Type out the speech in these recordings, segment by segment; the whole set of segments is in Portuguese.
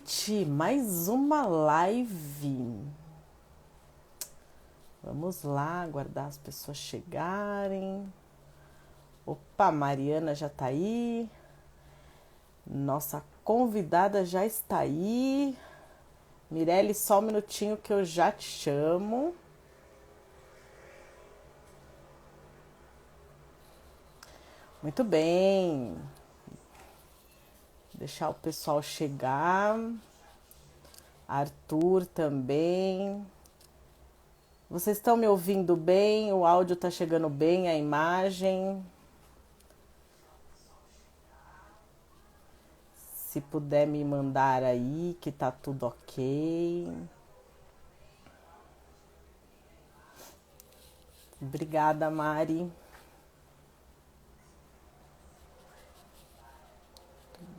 noite, mais uma live. Vamos lá, aguardar as pessoas chegarem. Opa, Mariana já tá aí. Nossa convidada já está aí. Mirelle, só um minutinho que eu já te chamo. Muito bem. Deixar o pessoal chegar. Arthur também. Vocês estão me ouvindo bem? O áudio está chegando bem, a imagem. Se puder me mandar aí, que tá tudo ok. Obrigada, Mari.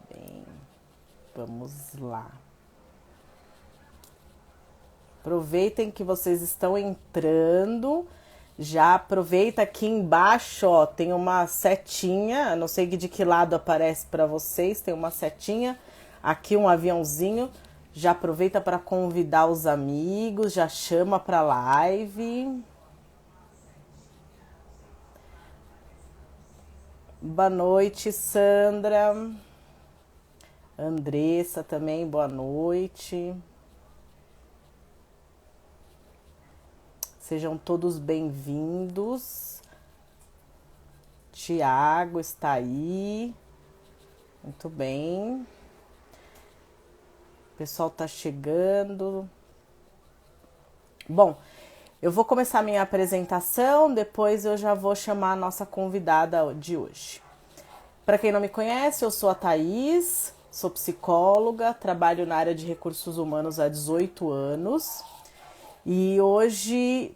Bem, vamos lá. Aproveitem que vocês estão entrando. Já aproveita aqui embaixo, ó, tem uma setinha, não sei de que lado aparece para vocês, tem uma setinha, aqui um aviãozinho. Já aproveita para convidar os amigos, já chama para live. Boa noite, Sandra. Andressa também, boa noite. Sejam todos bem-vindos. Tiago está aí. Muito bem. O pessoal está chegando. Bom, eu vou começar a minha apresentação, depois eu já vou chamar a nossa convidada de hoje. Para quem não me conhece, eu sou a Thaís, sou psicóloga, trabalho na área de recursos humanos há 18 anos. E hoje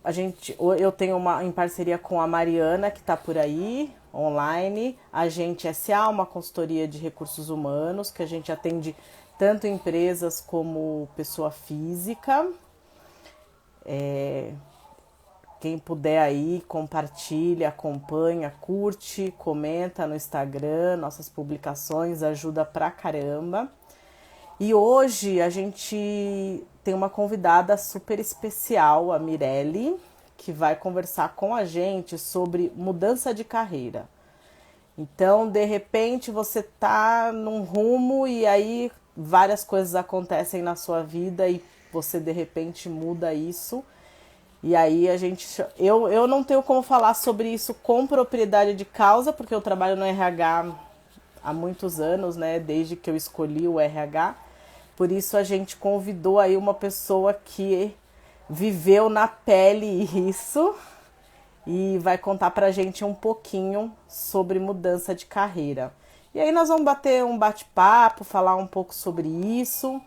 eu tenho em parceria com a Mariana, que está por aí, online, a Gente SA, uma consultoria de recursos humanos, que a gente atende tanto empresas como pessoa física. Quem puder aí, compartilha, acompanha, curte, comenta no Instagram, nossas publicações, ajuda pra caramba. E hoje a gente tem uma convidada super especial, a Mirelle, que vai conversar com a gente sobre mudança de carreira. Então, de repente, você tá num rumo e aí várias coisas acontecem na sua vida e você de repente muda isso. E aí eu não tenho como falar sobre isso com propriedade de causa, porque eu trabalho no RH há muitos anos, né, desde que eu escolhi o RH. Por isso a gente convidou aí uma pessoa que viveu na pele isso e vai contar pra gente um pouquinho sobre mudança de carreira. E aí nós vamos bater um bate-papo, falar um pouco sobre isso.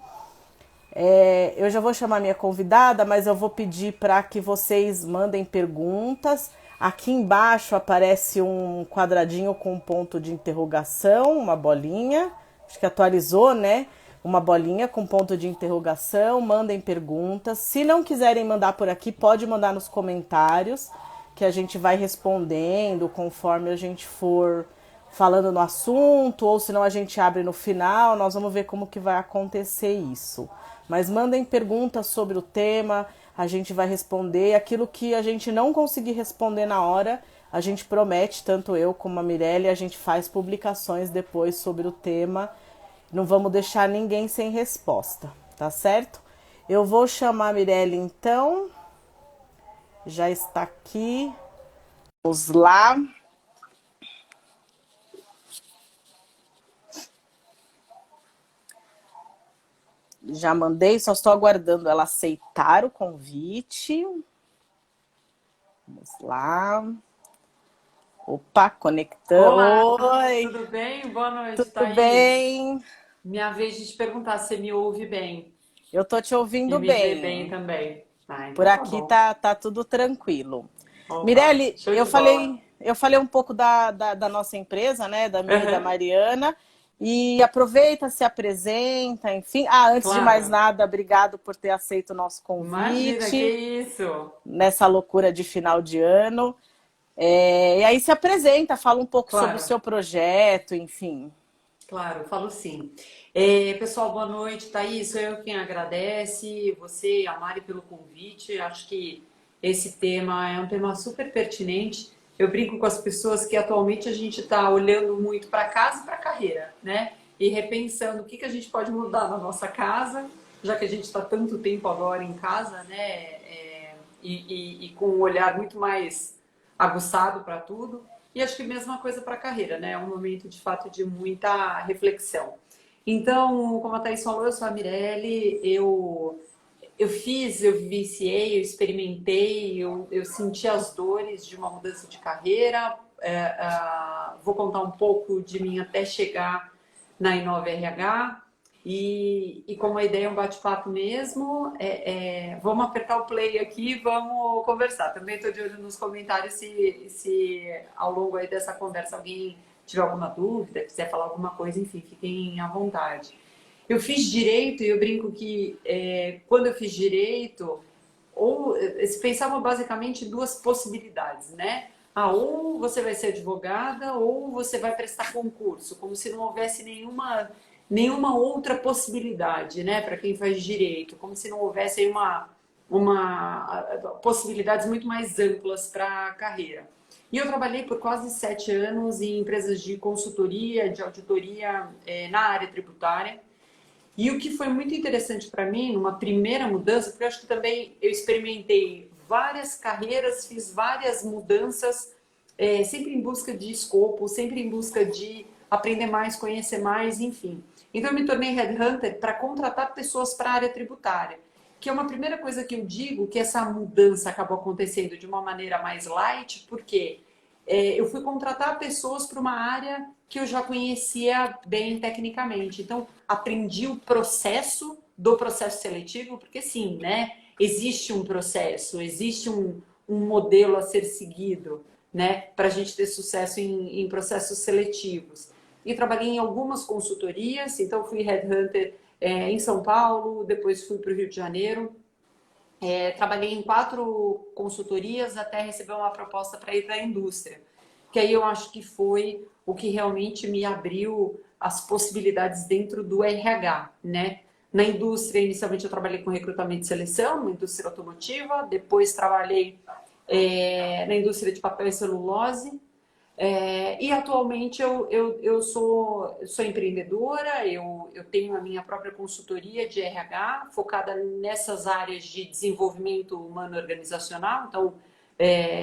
Eu já vou chamar minha convidada, mas eu vou pedir para que vocês mandem perguntas. Aqui embaixo aparece um quadradinho com um ponto de interrogação, uma bolinha. Acho que atualizou, né? Uma bolinha com ponto de interrogação. Mandem perguntas. Se não quiserem mandar por aqui, pode mandar nos comentários, que a gente vai respondendo conforme a gente for falando no assunto, ou senão a gente abre no final. Nós vamos ver como que vai acontecer isso. Mas mandem perguntas sobre o tema, a gente vai responder. Aquilo que a gente não conseguir responder na hora, a gente promete, tanto eu como a Mirelle, a gente faz publicações depois sobre o tema. Não vamos deixar ninguém sem resposta, tá certo? Eu vou chamar a Mirelle então. Já está aqui. Vamos lá. Já mandei, só estou aguardando ela aceitar o convite. Vamos lá. Opa, Olá, conectando. Oi, tudo bem? Boa noite, tudo Thaís. bem? Minha vez de te perguntar se me ouve bem Eu tô te e ouvindo me vê bem bem. também. Ah, Por então tá aqui bom. tá tudo tranquilo. Opa, Mirelle, show de bola. eu falei um pouco da nossa empresa, né? Da minha e da Aham, Mariana. E aproveita, se apresenta, enfim. Ah, antes de mais claro. nada, obrigado por ter aceito o nosso Imagina, que convite isso. nessa loucura de final de ano. E aí se apresenta, fala um pouco sobre o Claro. seu projeto, enfim. Claro, falo sim. Pessoal, boa noite, Thaís. Sou eu quem agradece, você e a Mari pelo convite. Acho que esse tema é um tema super pertinente. Eu brinco com as pessoas que atualmente a gente está olhando muito para casa e para a carreira, né? E repensando o que a gente pode mudar na nossa casa, já que a gente está tanto tempo agora em casa, né? E com um olhar muito mais aguçado para tudo. E acho que a mesma coisa para a carreira, né? É um momento de fato de muita reflexão. Então, como a Thaís falou, eu sou a Mirelle, eu vivenciei, eu experimentei, eu senti as dores de uma mudança de carreira. Vou contar um pouco de mim até chegar na Inova RH. E como a ideia é um bate-papo mesmo, vamos apertar o play aqui e vamos conversar. Também estou de olho nos comentários se ao longo aí dessa conversa alguém tiver alguma dúvida, quiser falar alguma coisa, enfim, fiquem à vontade. Eu fiz direito e eu brinco que quando eu fiz direito, se pensava basicamente em duas possibilidades, né? Ou você vai ser advogada ou você vai prestar concurso, como se não houvesse nenhuma outra possibilidade, né, para quem faz direito, como se não houvesse aí possibilidades muito mais amplas para a carreira. E eu trabalhei por quase 7 anos em empresas de consultoria, de auditoria na área tributária. E o que foi muito interessante para mim, numa primeira mudança, porque eu acho que também eu experimentei várias carreiras, fiz várias mudanças, sempre em busca de escopo, sempre em busca de aprender mais, conhecer mais, enfim. Então eu me tornei headhunter para contratar pessoas para a área tributária, que é uma primeira coisa que eu digo, que essa mudança acabou acontecendo de uma maneira mais light, porque eu fui contratar pessoas para uma área que eu já conhecia bem tecnicamente. Então, aprendi o processo do processo seletivo, porque sim, né? Existe um processo, existe um modelo a ser seguido, né? Para a gente ter sucesso em processos seletivos. E trabalhei em algumas consultorias, então fui headhunter em São Paulo, depois fui para o Rio de Janeiro. Trabalhei em 4 consultorias até receber uma proposta para ir para a indústria, que aí eu acho que foi o que realmente me abriu as possibilidades dentro do RH, né? Na indústria, inicialmente eu trabalhei com recrutamento e seleção, na indústria automotiva, depois trabalhei na indústria de papel e celulose, e atualmente eu sou empreendedora, eu tenho a minha própria consultoria de RH, focada nessas áreas de desenvolvimento humano organizacional, então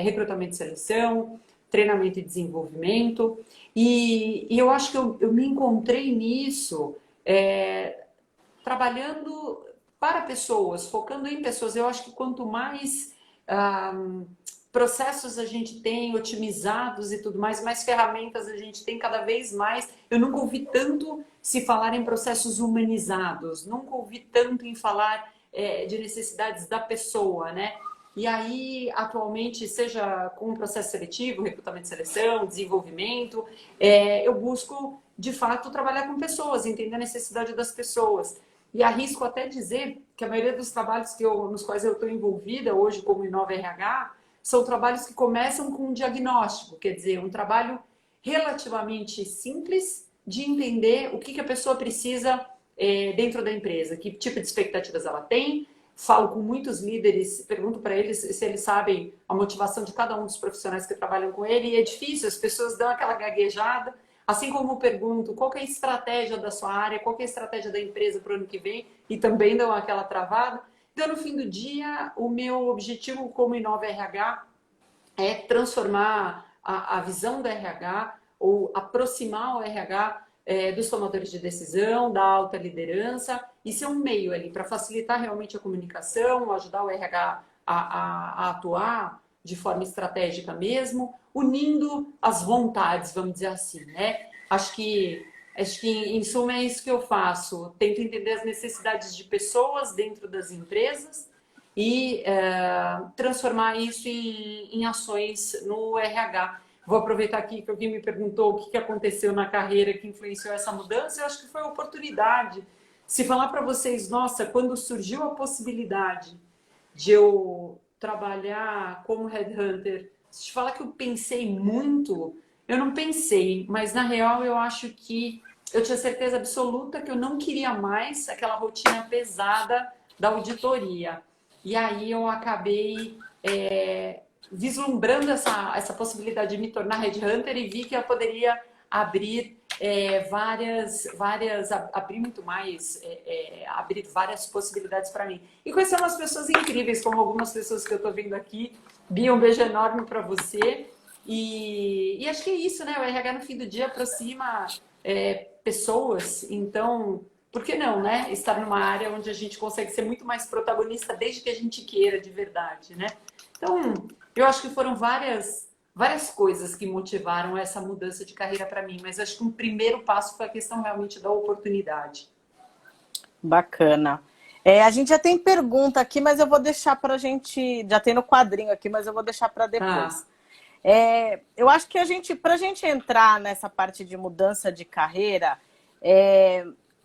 recrutamento e seleção, treinamento e desenvolvimento, e eu acho que eu me encontrei nisso, trabalhando para pessoas, focando em pessoas. Eu acho que quanto mais ah, processos a gente tem otimizados e tudo mais ferramentas a gente tem cada vez mais. Eu nunca ouvi tanto se falar em processos humanizados, nunca ouvi tanto em falar de necessidades da pessoa, né? E aí, atualmente, seja com o processo seletivo, recrutamento de seleção, desenvolvimento, eu busco, de fato, trabalhar com pessoas, entender a necessidade das pessoas. E arrisco até dizer que a maioria dos trabalhos nos quais eu estou envolvida hoje como Inova RH são trabalhos que começam com um diagnóstico, quer dizer, um trabalho relativamente simples de entender o que a pessoa precisa dentro da empresa, que tipo de expectativas ela tem. Falo com muitos líderes, pergunto para eles se eles sabem a motivação de cada um dos profissionais que trabalham com ele, e é difícil, as pessoas dão aquela gaguejada, assim como pergunto qual que é a estratégia da sua área, qual que é a estratégia da empresa para o ano que vem, e também dão aquela travada. Então, no fim do dia, o meu objetivo como Inova RH é transformar a visão do RH ou aproximar o RH dos tomadores de decisão, da alta liderança e ser um meio ali para facilitar realmente a comunicação, ajudar o RH a atuar de forma estratégica mesmo, unindo as vontades, vamos dizer assim, né? Acho que em suma é isso que eu faço. Tento entender as necessidades de pessoas dentro das empresas e transformar isso em ações no RH. Vou aproveitar aqui que alguém me perguntou o que aconteceu na carreira que influenciou essa mudança. Eu acho que foi a oportunidade. Se falar para vocês, nossa, quando surgiu a possibilidade de eu trabalhar como headhunter, se te falar que eu pensei muito, eu não pensei, mas na real eu acho que eu tinha certeza absoluta que eu não queria mais aquela rotina pesada da auditoria. E aí eu acabei vislumbrando essa possibilidade de me tornar headhunter e vi que eu poderia abrir abrir muito mais, abrir várias possibilidades para mim. E conhecer umas pessoas incríveis, como algumas pessoas que eu estou vendo aqui. Bia, um beijo enorme para você. E acho que é isso, né? O RH no fim do dia aproxima pessoas, então, por que não, né? Estar numa área onde a gente consegue ser muito mais protagonista desde que a gente queira de verdade, né? Então, eu acho que foram várias coisas que motivaram essa mudança de carreira para mim, mas acho que um primeiro passo foi a questão realmente da oportunidade. Bacana. A gente já tem pergunta aqui, mas eu vou deixar para a gente. Já tem no quadrinho aqui, mas eu vou deixar para depois. Tá. Eu acho que para a gente entrar nessa parte de mudança de carreira,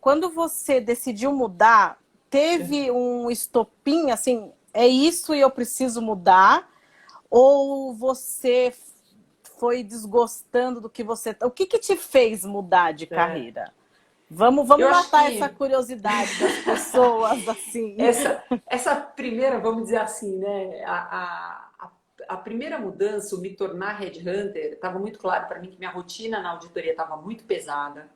quando você decidiu mudar, teve um estopim, assim, é isso e eu preciso mudar? Ou você foi desgostando do que você... O que te fez mudar de carreira? Vamos Eu acho matar essa que curiosidade das pessoas, assim. essa primeira, vamos dizer assim, né? A primeira mudança, o me tornar headhunter, estava muito claro para mim que minha rotina na auditoria estava muito pesada.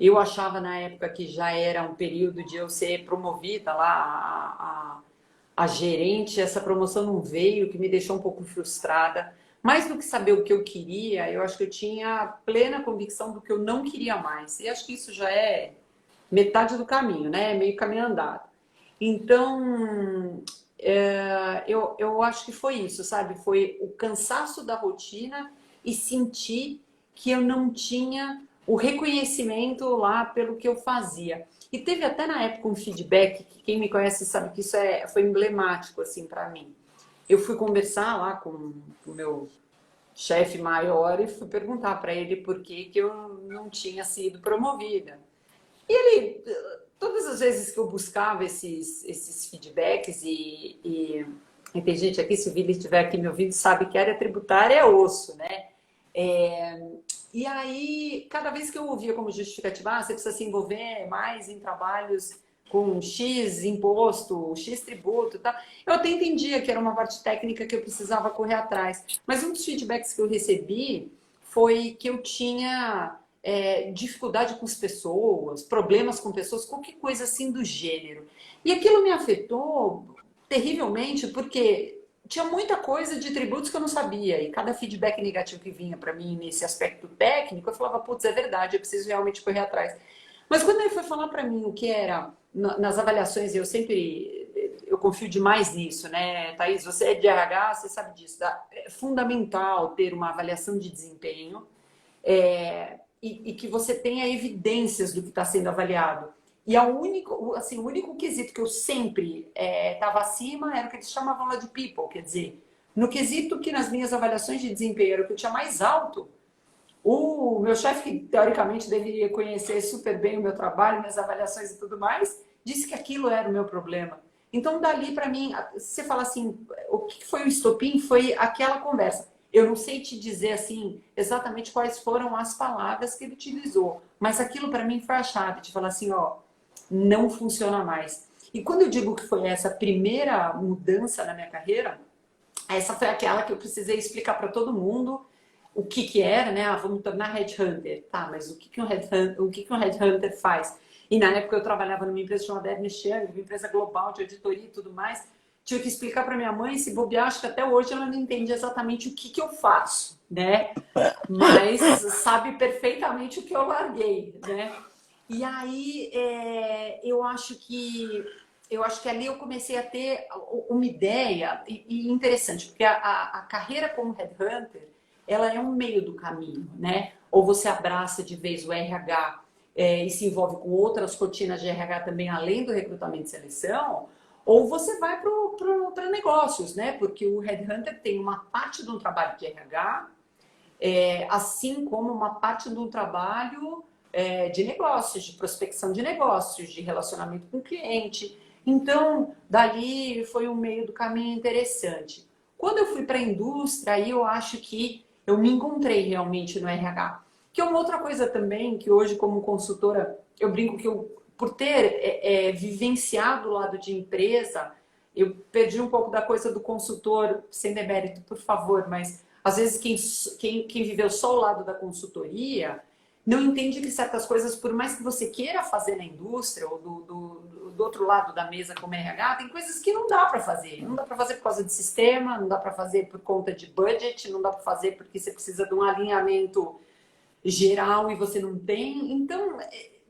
Eu achava na época que já era um período de eu ser promovida lá a gerente. Essa promoção não veio, que me deixou um pouco frustrada. Mais do que saber o que eu queria, eu acho que eu tinha plena convicção do que eu não queria mais. E acho que isso já é metade do caminho, né? Meio caminho andado. Então, eu acho que foi isso, sabe? Foi o cansaço da rotina e sentir que eu não tinha o reconhecimento lá pelo que eu fazia. E teve até na época um feedback que quem me conhece sabe que isso foi emblemático assim para mim. Eu fui conversar lá com o meu chefe maior e fui perguntar para ele por que eu não tinha sido promovida. E ele, todas as vezes que eu buscava esses feedbacks, e tem gente aqui, se o Vili estiver aqui me ouvindo, sabe que a área tributária é osso, né? E aí, cada vez que eu ouvia como justificativa, você precisa se envolver mais em trabalhos com X imposto, X tributo, tá? Eu até entendia que era uma parte técnica que eu precisava correr atrás. Mas um dos feedbacks que eu recebi foi que eu tinha dificuldade com as pessoas, problemas com pessoas, qualquer coisa assim do gênero. E aquilo me afetou terrivelmente, porque tinha muita coisa de tributos que eu não sabia, e cada feedback negativo que vinha para mim nesse aspecto técnico, eu falava, putz, é verdade, eu preciso realmente correr atrás. Mas quando ele foi falar para mim o que era nas avaliações, eu confio demais nisso, né, Thaís? Você é de RH, você sabe disso. Tá? É fundamental ter uma avaliação de desempenho e que você tenha evidências do que está sendo avaliado. E o único quesito que eu sempre estava acima era o que eles chamavam lá de people, quer dizer, no quesito que nas minhas avaliações de desempenho era o que eu tinha mais alto, o meu chefe, que teoricamente deveria conhecer super bem o meu trabalho, minhas avaliações e tudo mais, disse que aquilo era o meu problema. Então, dali para mim, você fala assim, o que foi o estopim? Foi aquela conversa. Eu não sei te dizer assim exatamente quais foram as palavras que ele utilizou, mas aquilo para mim foi a chave de falar assim, ó, não funciona mais. E quando eu digo que foi essa primeira mudança na minha carreira, essa foi aquela que eu precisei explicar para todo mundo o que era, né? Ah, vamos tornar headhunter. Tá, mas o que um headhunter faz? E na época eu trabalhava numa empresa chamada Ernst Young, uma empresa global de auditoria e tudo mais. Tive que explicar para minha mãe, se bobear, acho que até hoje ela não entende exatamente o que eu faço, né? Mas sabe perfeitamente o que eu larguei, né? E aí eu acho que ali eu comecei a ter uma ideia e interessante, porque a carreira como headhunter, ela é um meio do caminho, né? Ou você abraça de vez o RH e se envolve com outras rotinas de RH também, além do recrutamento e seleção, ou você vai para negócios, né? Porque o headhunter tem uma parte do trabalho de RH, assim como uma parte do trabalho de negócios, de prospecção de negócios, de relacionamento com o cliente. Então, dali foi um meio do caminho interessante. Quando eu fui para a indústria, aí eu acho que eu me encontrei realmente no RH. Que é uma outra coisa também, que hoje como consultora, eu brinco que eu, por ter vivenciado o lado de empresa, eu perdi um pouco da coisa do consultor, sem demérito, por favor, mas às vezes quem viveu só o lado da consultoria não entende que certas coisas, por mais que você queira fazer na indústria ou do outro lado da mesa como RH, tem coisas que não dá para fazer. Não dá para fazer por causa de sistema, não dá para fazer por conta de budget, não dá para fazer porque você precisa de um alinhamento geral e você não tem. Então,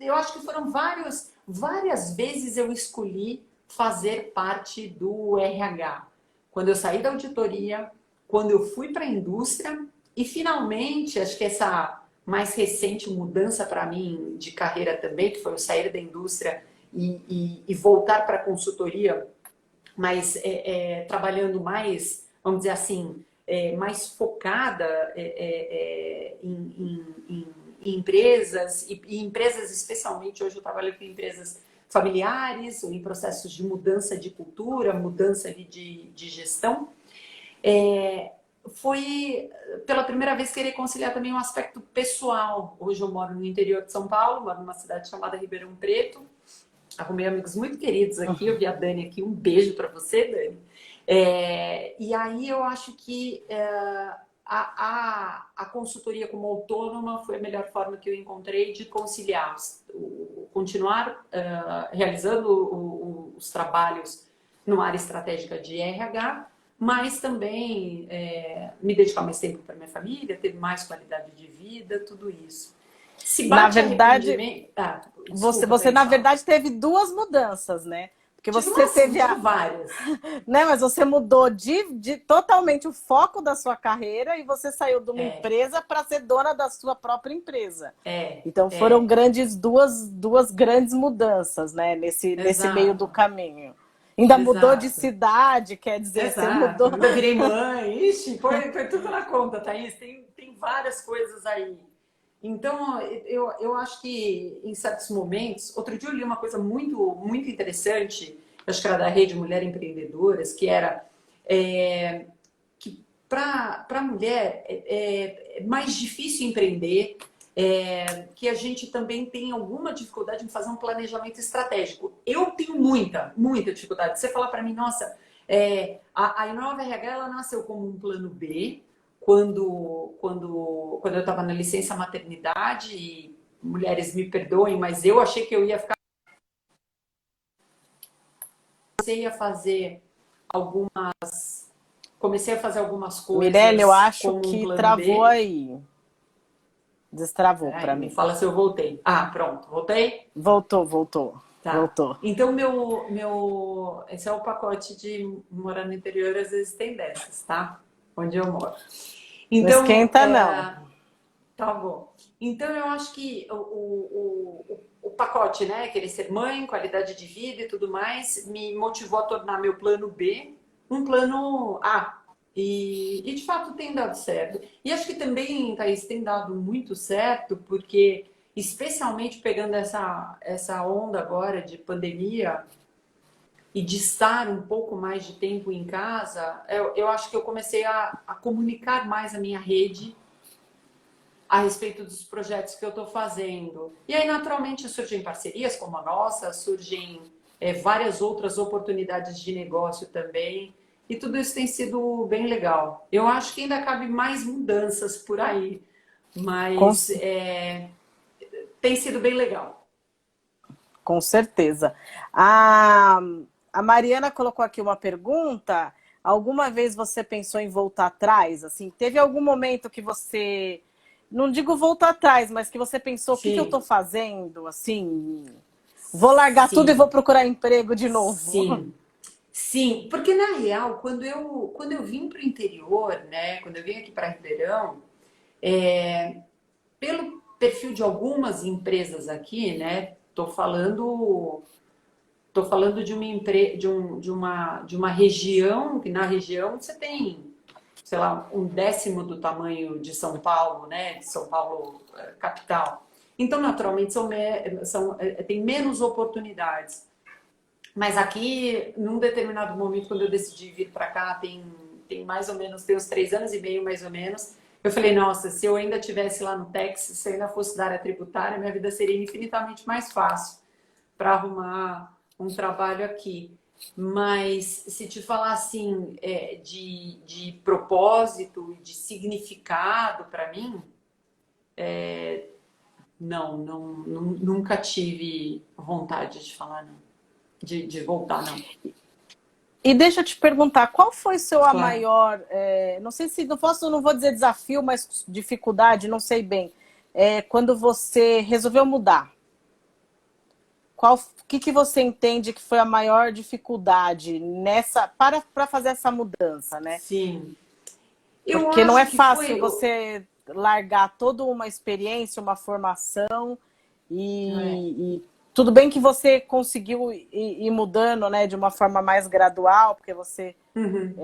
eu acho que foram várias vezes eu escolhi fazer parte do RH. Quando eu saí da auditoria, quando eu fui para a indústria e finalmente, acho que essa mais recente mudança para mim de carreira também, que foi eu sair da indústria e voltar para a consultoria, mas trabalhando mais, vamos dizer assim, mais focada em empresas, e empresas especialmente, hoje eu trabalho com empresas familiares, ou em processos de mudança de cultura, mudança de gestão. Foi pela primeira vez querer conciliar também um aspecto pessoal. Hoje eu moro no interior de São Paulo, moro numa cidade chamada Ribeirão Preto. Arrumei amigos muito queridos aqui, eu vi a Dani aqui, um beijo para você, Dani. E aí eu acho que a consultoria como autônoma foi a melhor forma que eu encontrei de conciliar, continuar realizando os trabalhos numa área estratégica de RH, mas também me dedicar mais tempo para minha família, ter mais qualidade de vida, tudo isso. Se Na bate verdade, arrependimento... você, desculpa, você na Thaís, verdade teve duas mudanças, né? Porque você teve tive várias. né? Mas você mudou de totalmente o foco da sua carreira e você saiu de uma É, empresa para ser dona da sua própria empresa. é, Então foram é, duas grandes mudanças, né? Nesse meio do exato, caminho. Ainda mudou de exato, cidade, quer dizer, você exato. mudou. Ainda virei mãe, ixi, foi tudo na conta, Thaís. Tem várias coisas aí. Então, eu acho que em certos momentos, outro dia eu li uma coisa muito interessante, acho que era da Rede Mulher Empreendedoras, que era que para a mulher é mais difícil empreender, que a gente também tem alguma dificuldade em fazer um planejamento estratégico. Eu tenho muita dificuldade. Você falar para mim, nossa, a Inova RH ela nasceu como um plano B, quando eu estava na licença maternidade, e mulheres me perdoem, mas eu achei que eu ia ficar. Comecei a fazer algumas Mirelle, eu coisas acho como um que plano travou B. aí. Destravou para Aí me mim. fala se eu voltei. Ah, pronto, voltei? Voltou. Tá. Voltou. Então, esse é o pacote de morar no interior, às vezes tem dessas, tá? Onde eu moro. Não Então, esquenta, não. tá bom. Então, eu acho que o pacote, né? Querer ser mãe, qualidade de vida e tudo mais, me motivou a tornar meu plano B um plano A. E de fato tem dado certo. E acho que também, Thaís, tem dado muito certo, porque, especialmente pegando essa onda agora de pandemia e de estar um pouco mais de tempo em casa, eu acho que eu comecei a comunicar mais a minha rede a respeito dos projetos que eu estou fazendo. E aí, naturalmente, surgem parcerias como a nossa, surgem várias outras oportunidades de negócio também. E tudo isso tem sido bem legal. Eu acho que ainda cabe mais mudanças por aí, Com, mas tem sido bem legal. com certeza. A, a Mariana colocou aqui uma pergunta. Alguma vez você pensou em voltar atrás? Assim, teve algum momento que você, não digo voltar atrás, mas que você pensou, o que eu estou Sim, fazendo? Assim, vou largar tudo e vou sim, procurar emprego de novo. sim. Sim, porque na real, quando eu vim para o interior, né, quando eu vim aqui para Ribeirão, pelo perfil de algumas empresas aqui, né, tô falando de uma de uma região, que na região você tem, sei lá, um décimo do tamanho de São Paulo, né, de São Paulo capital. Então, naturalmente, tem menos oportunidades. Mas aqui, num determinado momento, quando eu decidi vir para cá, tem mais ou menos, tem uns 3 anos e meio mais ou menos, Eu falei, nossa, se eu ainda estivesse lá no Texas, se eu ainda fosse da área tributária, minha vida seria infinitamente mais fácil para arrumar um trabalho aqui. Mas se te falar assim, de propósito, de significado para mim, nunca tive vontade de falar, não. De voltar, não. E deixa eu te perguntar, qual foi seu a Claro. maior, não sei se não vou dizer desafio, mas dificuldade, não sei bem, quando você resolveu mudar? O que você entende que foi a maior dificuldade para fazer essa mudança, né? Sim. Eu Porque não é acho que fácil foi. você largar toda uma experiência, uma formação É. e tudo bem que você conseguiu ir mudando, né, de uma forma mais gradual, porque você Uhum.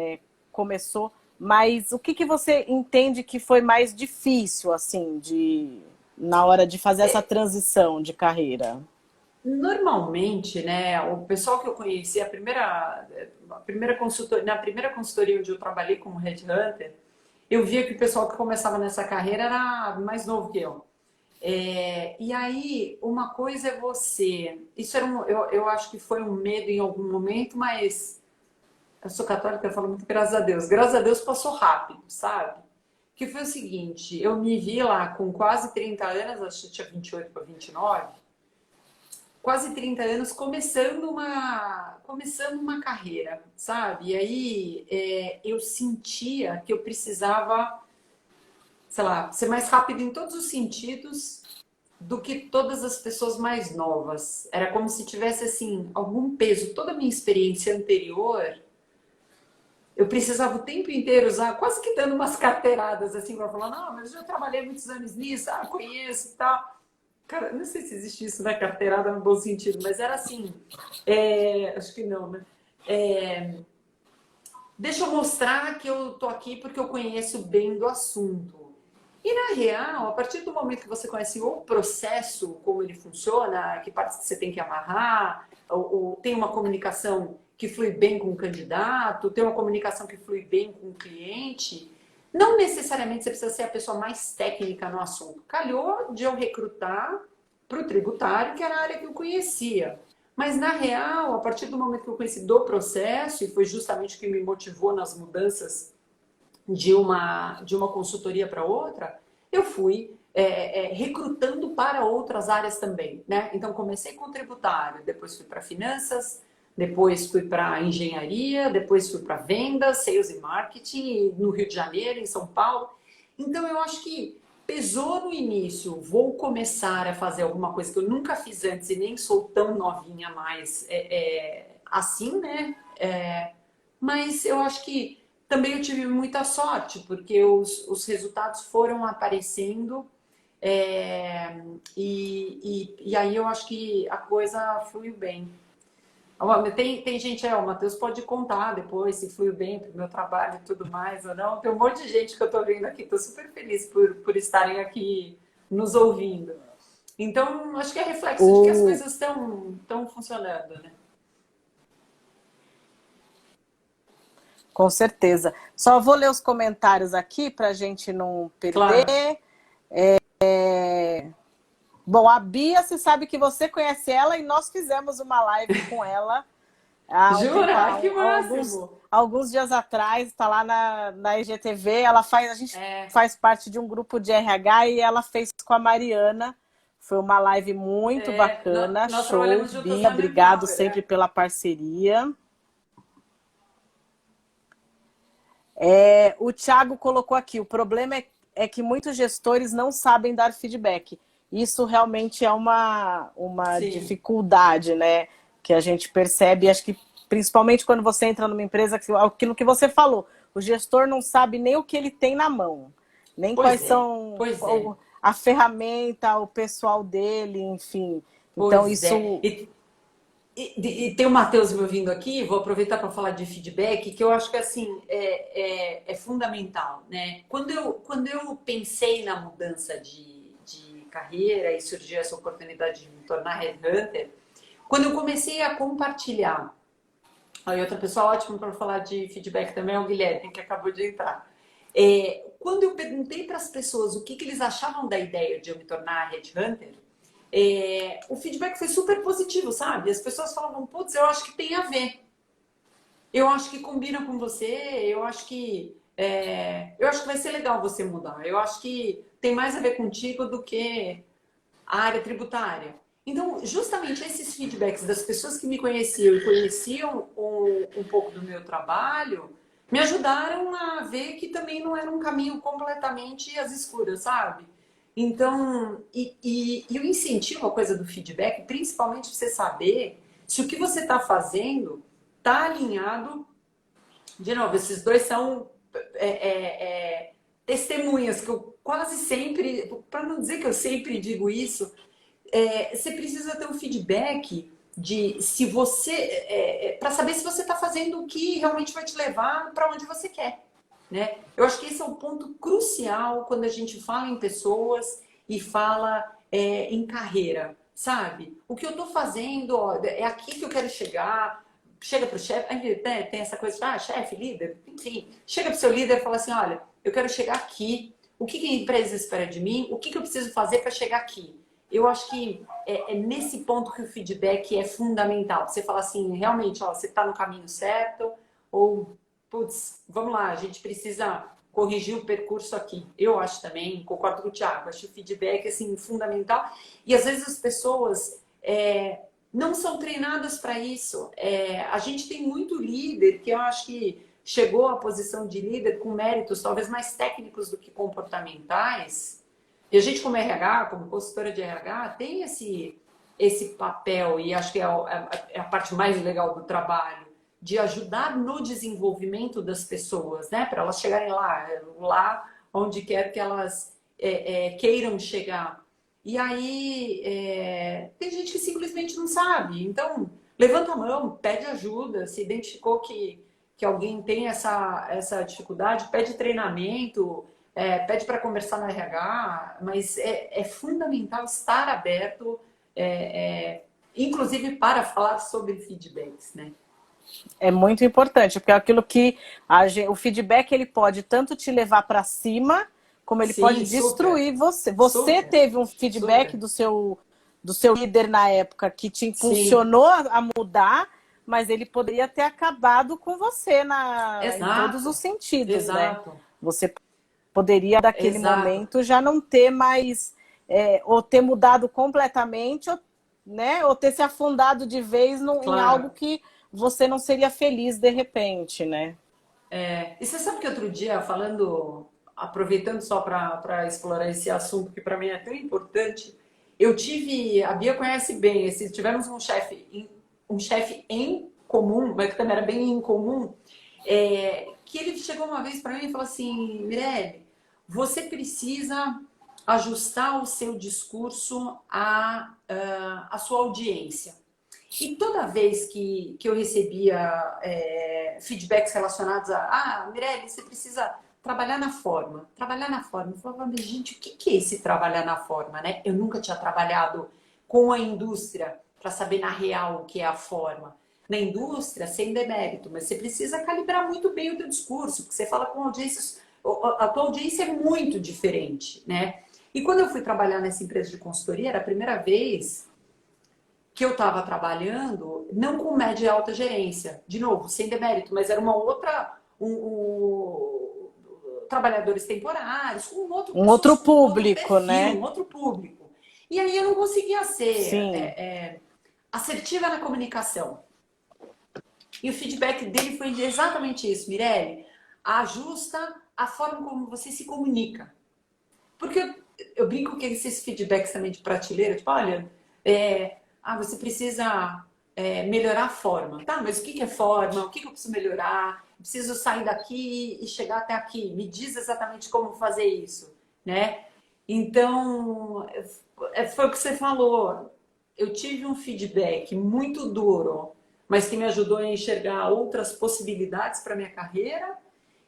começou, mas o que você entende que foi mais difícil, assim, na hora de fazer essa transição de carreira? Normalmente, né, o pessoal que eu conheci, a primeira consultoria, na primeira consultoria onde eu trabalhei como headhunter, eu via que o pessoal que começava nessa carreira era mais novo que eu. E aí, uma coisa é você. Isso era eu acho que foi um medo em algum momento, mas eu sou católica, eu falo muito graças a Deus. Graças a Deus passou rápido, sabe? Que foi o seguinte, eu me vi lá com quase 30 anos, acho que tinha 28 para 29, quase 30 anos começando uma carreira, sabe? E aí eu sentia que eu precisava, sei lá, ser mais rápido em todos os sentidos do que todas as pessoas mais novas. Era como se tivesse assim algum peso, toda a minha experiência anterior, eu precisava o tempo inteiro usar, quase que dando umas carteiradas assim para falar, não, mas eu já trabalhei muitos anos nisso, conheço e tal. Cara, não sei se existe isso na carteirada no bom sentido, mas era assim. Acho que não, né? É, deixa eu mostrar que eu tô aqui porque eu conheço bem do assunto. E na real, a partir do momento que você conhece o processo, como ele funciona, que partes que você tem que amarrar, ou tem uma comunicação que flui bem com o candidato, tem uma comunicação que flui bem com o cliente, não necessariamente você precisa ser a pessoa mais técnica no assunto. Calhou de eu recrutar para o tributário, que era a área que eu conhecia. Mas, na real, a partir do momento que eu conheci do processo, e foi justamente o que me motivou nas mudanças de uma consultoria para outra, eu fui recrutando para outras áreas também, né? Então comecei com tributário, depois fui para finanças, depois fui para engenharia, depois fui para vendas, sales e marketing no Rio de Janeiro, em São Paulo. Então eu acho que pesou no início, vou começar a fazer alguma coisa que eu nunca fiz antes e nem sou tão novinha mais assim, né? Mas eu acho que também eu tive muita sorte, porque os resultados foram aparecendo e aí eu acho que a coisa fluiu bem. Tem gente aí, o Matheus pode contar depois se fluiu bem para o meu trabalho e tudo mais ou não. Tem um monte de gente que eu estou vendo aqui, estou super feliz por estarem aqui nos ouvindo. Então, acho que é reflexo de que as O, coisas estão funcionando, né? com certeza. Só vou ler os comentários aqui para a gente não Claro. perder. Bom, a Bia, você sabe que você conhece ela e nós fizemos uma live com ela Jura? Ai, que máximo! alguns dias atrás, está lá na IGTV. A gente É, faz parte de um grupo de RH e ela fez com a Mariana. Foi uma live muito bacana, nós show. trabalhamos juntas Bia, na obrigado Manpower, sempre pela parceria. O Thiago colocou aqui, o problema é que muitos gestores não sabem dar feedback. Isso realmente é uma Sim, dificuldade, né? Que a gente percebe, acho que principalmente quando você entra numa empresa, aquilo que você falou, o gestor não sabe nem o que ele tem na mão, nem quais são pois é, a ferramenta, o pessoal dele, enfim. Então, pois é. isso. E tem o Matheus me ouvindo aqui, vou aproveitar para falar de feedback, que eu acho que assim é fundamental, né? Quando eu pensei na mudança de carreira e surgiu essa oportunidade de me tornar headhunter, quando eu comecei a compartilhar, aí outra pessoa ótima para falar de feedback também é o Guilherme, que acabou de entrar. Quando eu perguntei para as pessoas o que eles achavam da ideia de eu me tornar headhunter, o feedback foi super positivo, sabe? As pessoas falavam, putz, eu acho que tem a ver. Eu acho que combina com você, eu acho que vai ser legal você mudar. Eu acho que tem mais a ver contigo do que a área tributária. Então, justamente esses feedbacks das pessoas que me conheciam e conheciam um pouco do meu trabalho me ajudaram a ver que também não era um caminho completamente às escuras, sabe? Então, e o incentivo, a coisa do feedback, principalmente você saber se o que você está fazendo está alinhado. De novo, esses dois são é, é, testemunhas que eu quase sempre, para não dizer que eu sempre digo isso, você precisa ter um feedback de se você, para saber se você está fazendo o que realmente vai te levar para onde você quer, né? Eu acho que esse é um ponto crucial quando a gente fala em pessoas e fala em carreira, sabe? O que eu estou fazendo, ó, é aqui que eu quero chegar. Chega para o chefe, né, tem essa coisa, chefe, líder, enfim. Chega para o seu líder e fala assim, olha, eu quero chegar aqui. O que a empresa espera de mim? O que eu preciso fazer para chegar aqui? Eu acho que é nesse ponto que o feedback é fundamental. Você fala assim, realmente, ó, você está no caminho certo, ou, putz, vamos lá, a gente precisa corrigir o percurso aqui. Eu acho também, concordo com o Thiago, acho o feedback assim, fundamental. E às vezes as pessoas não são treinadas para isso. A gente tem muito líder que eu acho que chegou à posição de líder com méritos talvez mais técnicos do que comportamentais. E a gente, como RH, como consultora de RH, tem esse papel, e acho que é a parte mais legal do trabalho, de ajudar no desenvolvimento das pessoas, né? Para elas chegarem lá onde quer que elas queiram chegar. E aí, tem gente que simplesmente não sabe. Então, levanta a mão, pede ajuda, se identificou que alguém tem essa dificuldade, pede treinamento, pede para conversar no RH, mas é fundamental estar aberto, inclusive para falar sobre feedbacks, né? É muito importante, porque é aquilo que o feedback ele pode tanto te levar para cima, como ele pode Sim, super, destruir você. Você super, teve um feedback super. do seu líder na época que te Sim, impulsionou a mudar, mas ele poderia ter acabado com você em todos os exato, sentidos, né? exato, Você poderia, daquele exato. momento, já não ter mais, ou ter mudado completamente, ou, né, ou ter se afundado de vez em algo Claro. que você não seria feliz de repente, né? E você sabe que outro dia, aproveitando só para explorar esse assunto que para mim é tão importante, a Bia conhece bem, tivemos um chefe em comum, mas que também era bem incomum, que ele chegou uma vez para mim e falou assim, Mirelle, você precisa ajustar o seu discurso à sua audiência. E toda vez que eu recebia feedbacks relacionados Mirelle, você precisa trabalhar na forma. Trabalhar na forma. Eu falava, mas gente, o que é esse trabalhar na forma, né? Eu nunca tinha trabalhado com a indústria para saber na real o que é a forma. Na indústria, sem demérito, mas você precisa calibrar muito bem o teu discurso, porque você fala com audiências, a tua audiência é muito diferente, né? E quando eu fui trabalhar nessa empresa de consultoria, era a primeira vez que eu estava trabalhando, não com média e alta gerência, de novo, sem demérito, mas era uma outra, trabalhadores temporários, com Um outro pessoas com um outro público, perfil, né? um outro público. E aí eu não conseguia ser Sim. assertiva na comunicação. E o feedback dele foi exatamente isso, Mirelle, ajusta a forma como você se comunica. Porque eu brinco que esses feedbacks também de prateleira, tipo, olha, você precisa melhorar a forma. Tá, mas o que é forma? O que eu preciso melhorar? Preciso sair daqui e chegar até aqui. Me diz exatamente como fazer isso, né? Então, foi o que você falou. Eu tive um feedback muito duro, mas que me ajudou a enxergar outras possibilidades para minha carreira.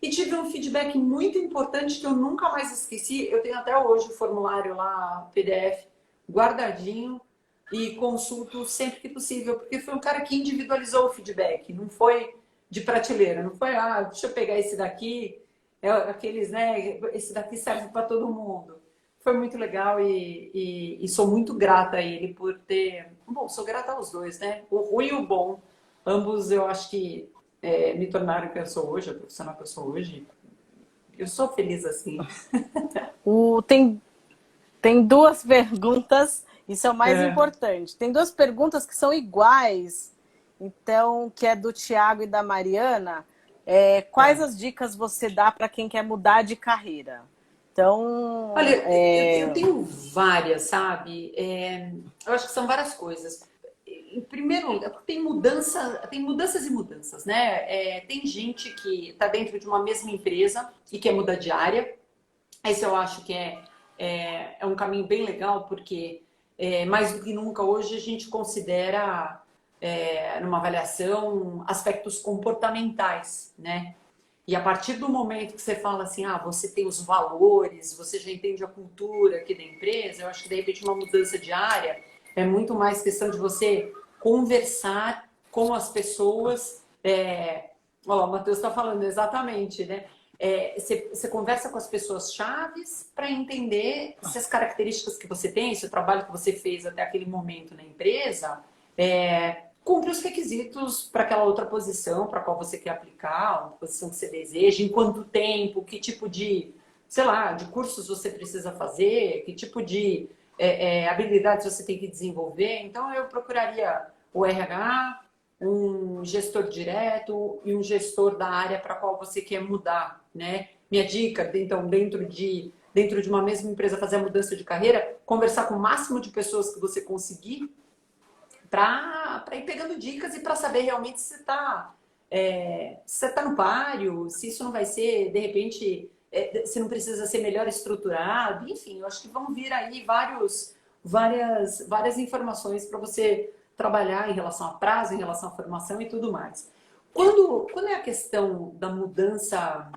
E tive um feedback muito importante que eu nunca mais esqueci. Eu tenho até hoje o formulário lá, PDF, guardadinho e consulto sempre que possível, porque foi um cara que individualizou o feedback, não foi de prateleira, não foi, deixa eu pegar esse daqui aqueles, né? Esse daqui serve para todo mundo. Foi muito legal e sou muito grata a ele por ter. Bom, sou grata aos dois, né? O ruim e o bom. Ambos eu acho que me tornaram quem eu sou hoje, a profissional que eu sou hoje. Eu sou feliz assim. Tem duas perguntas, isso é o mais É, importante. Tem duas perguntas que são iguais, então, que é do Tiago e da Mariana. Quais é. as dicas você dá para quem quer mudar de carreira? Então, Olha, eu tenho várias, sabe? Eu acho que são várias coisas. Em primeiro lugar, tem mudanças e mudanças, né? Tem gente que está dentro de uma mesma empresa e quer mudar de área. Esse eu acho que é um caminho bem legal, porque mais do que nunca hoje a gente considera, numa avaliação, aspectos comportamentais, né? E a partir do momento que você fala assim, você tem os valores, você já entende a cultura aqui da empresa, eu acho que de repente uma mudança de área é muito mais questão de você conversar com as pessoas. Olha lá, o Matheus está falando exatamente, né? Você conversa com as pessoas chaves para entender se as características que você tem, se o trabalho que você fez até aquele momento na empresa, cumpre os requisitos para aquela outra posição para a qual você quer aplicar, uma posição que você deseja, em quanto tempo, que tipo de, sei lá, de cursos você precisa fazer, que tipo de habilidades você tem que desenvolver. Então, eu procuraria o RH, um gestor direto e um gestor da área para a qual você quer mudar, né? Minha dica, então, dentro de uma mesma empresa, fazer a mudança de carreira, conversar com o máximo de pessoas que você conseguir, para ir pegando dicas e para saber realmente se você tá no páreo, se isso não vai ser, de repente, se não precisa ser melhor estruturado. Enfim, eu acho que vão vir aí várias informações para você trabalhar em relação a prazo, em relação à formação e tudo mais. Quando é a questão da mudança,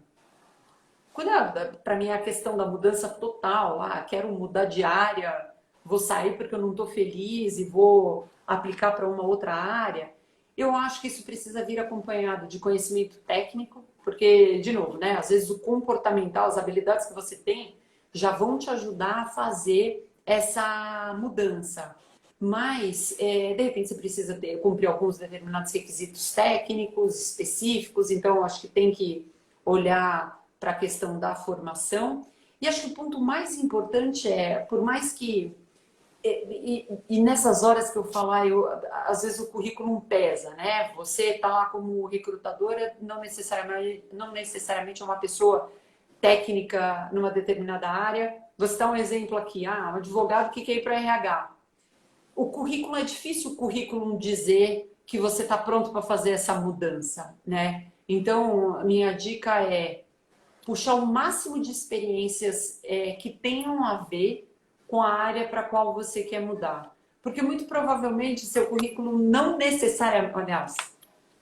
para mim é a questão da mudança total, quero mudar de área, vou sair porque eu não estou feliz e vou aplicar para uma outra área, eu acho que isso precisa vir acompanhado de conhecimento técnico, porque, de novo, né, às vezes o comportamental, as habilidades que você tem, já vão te ajudar a fazer essa mudança. Mas, de repente, você precisa cumprir alguns determinados requisitos técnicos específicos, então acho que tem que olhar para a questão da formação. E acho que o ponto mais importante por mais que. E nessas horas que eu falar, às vezes o currículo pesa, né? Você está lá como recrutadora, não necessariamente é uma pessoa técnica numa determinada área. Você dá um exemplo aqui, um advogado que quer ir para RH. O currículo é difícil o currículo dizer que você está pronto para fazer essa mudança, né? Então, a minha dica é puxar o máximo de experiências que tenham a ver com a área para a qual você quer mudar. Porque muito provavelmente seu currículo não necessariamente, aliás,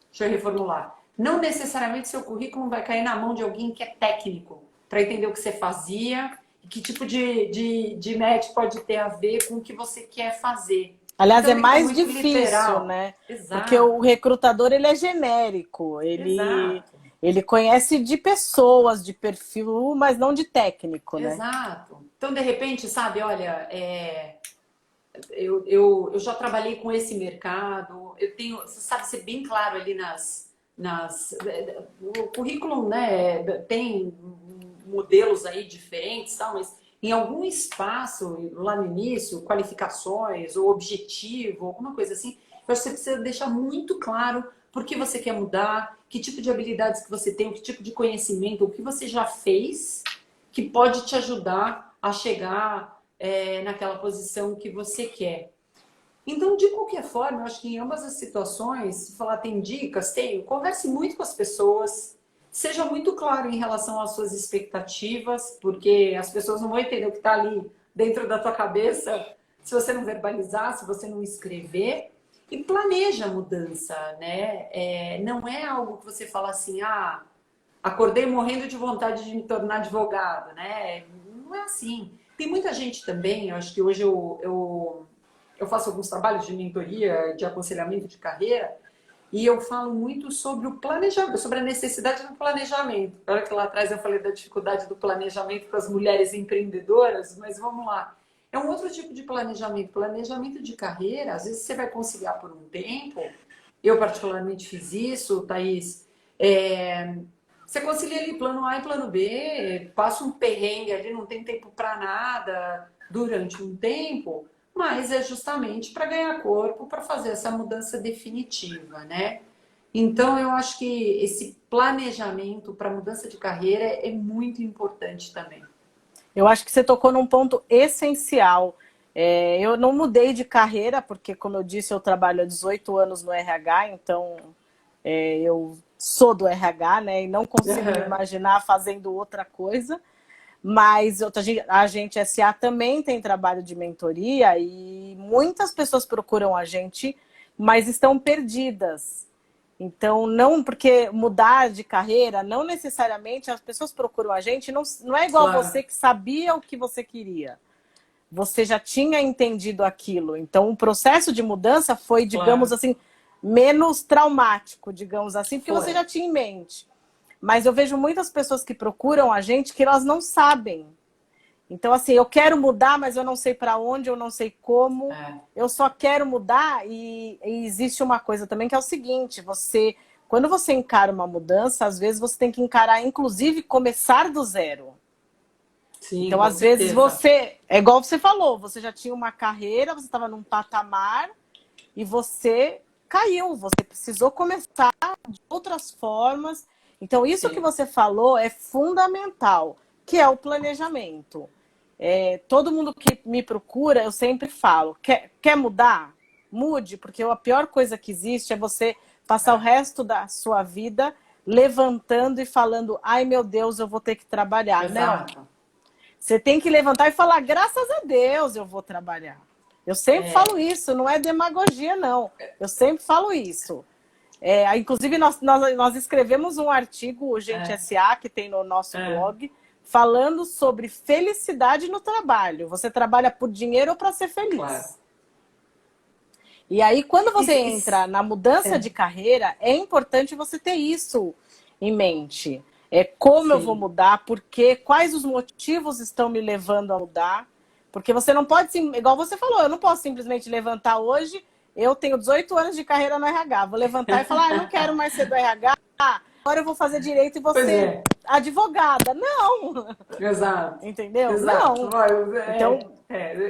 deixa eu reformular, não necessariamente seu currículo vai cair na mão de alguém que é técnico, para entender o que você fazia e que tipo de match pode ter a ver com o que você quer fazer. aliás, Então é tem que estar mais muito difícil, literal. né? Porque o Exato, recrutador, ele é genérico, exato, ele conhece de pessoas, de perfil, mas não de técnico, né? exato. Então, de repente, sabe, olha, eu já trabalhei com esse mercado, eu tenho, você sabe ser bem claro ali o currículo, né, tem modelos aí diferentes, tal, mas em algum espaço lá no início, qualificações ou objetivo, alguma coisa assim, eu acho que você precisa deixar muito claro por que você quer mudar, que tipo de habilidades que você tem, que tipo de conhecimento, o que você já fez que pode te ajudar a chegar naquela posição que você quer. Então, de qualquer forma, eu acho que em ambas as situações, se falar tem dicas, converse muito com as pessoas, seja muito claro em relação às suas expectativas, porque as pessoas não vão entender o que está ali dentro da tua cabeça se você não verbalizar, se você não escrever. E planeja a mudança, né? Não é algo que você fala assim, acordei morrendo de vontade de me tornar advogado, né? Não é assim. Tem muita gente também, eu acho que hoje eu faço alguns trabalhos de mentoria, de aconselhamento de carreira, E eu falo muito sobre o planejamento, sobre a necessidade do planejamento. Olha que lá atrás eu falei da dificuldade do planejamento para as mulheres empreendedoras, mas vamos lá. É um outro tipo de planejamento. Planejamento de carreira, às vezes você vai conciliar por um tempo. Eu particularmente fiz isso, Thaís. Você concilia ali plano A e plano B, passa um perrengue ali, não tem tempo para nada durante um tempo, mas é justamente para ganhar corpo, para fazer essa mudança definitiva, né? Então, eu acho que esse planejamento para mudança de carreira é muito importante também. Eu acho que você tocou num ponto essencial. Eu não mudei de carreira, porque, como eu disse, eu trabalho há 18 anos no RH, então eu sou do RH, né? E não consigo me imaginar fazendo outra coisa. Mas a Agente SA também tem trabalho de mentoria e muitas pessoas procuram a gente, mas estão perdidas. Então, não, porque mudar de carreira, não necessariamente as pessoas procuram a gente, não é igual Claro, você que sabia o que você queria. Você já tinha entendido aquilo. Então, o processo de mudança foi, digamos claro. assim, menos traumático, digamos assim, porque você Foi. já tinha em mente. Mas eu vejo muitas pessoas que procuram a gente que elas não sabem. Então, assim, eu quero mudar, mas eu não sei para onde, eu não sei como. É, Eu só quero mudar e existe uma coisa também que é o seguinte, quando você encara uma mudança, às vezes você tem que encarar, inclusive, começar do zero. sim, Então, com às vezes certeza. é igual você falou, você já tinha uma carreira, você estava num patamar e você caiu, você precisou começar de outras formas. Então, isso que Sim, você falou é fundamental, que é o planejamento. Todo mundo que me procura, eu sempre falo, quer mudar? Mude, porque a pior coisa que existe é você passar o é, resto da sua vida levantando e falando, ai meu Deus, eu vou ter que trabalhar. Não, exato. você tem que levantar e falar, graças a Deus eu vou trabalhar. Eu sempre falo É, isso, não é demagogia, não. Eu sempre falo isso. Inclusive, nós escrevemos um artigo, o Gente é, SA, que tem no nosso é, blog, falando sobre felicidade no trabalho. Você trabalha por dinheiro ou para ser claro. feliz? E aí, quando você Isso, entra na mudança de carreira, é importante você ter isso em mente. Como eu vou sim, mudar, quais os motivos estão me levando a mudar. Porque você não pode, igual você falou, eu não posso simplesmente levantar hoje, eu tenho 18 anos de carreira no RH, vou levantar e falar, não quero mais ser do RH, agora eu vou fazer direito e vou pois ser é, advogada. Não, exato, entendeu? exato. Não. Então,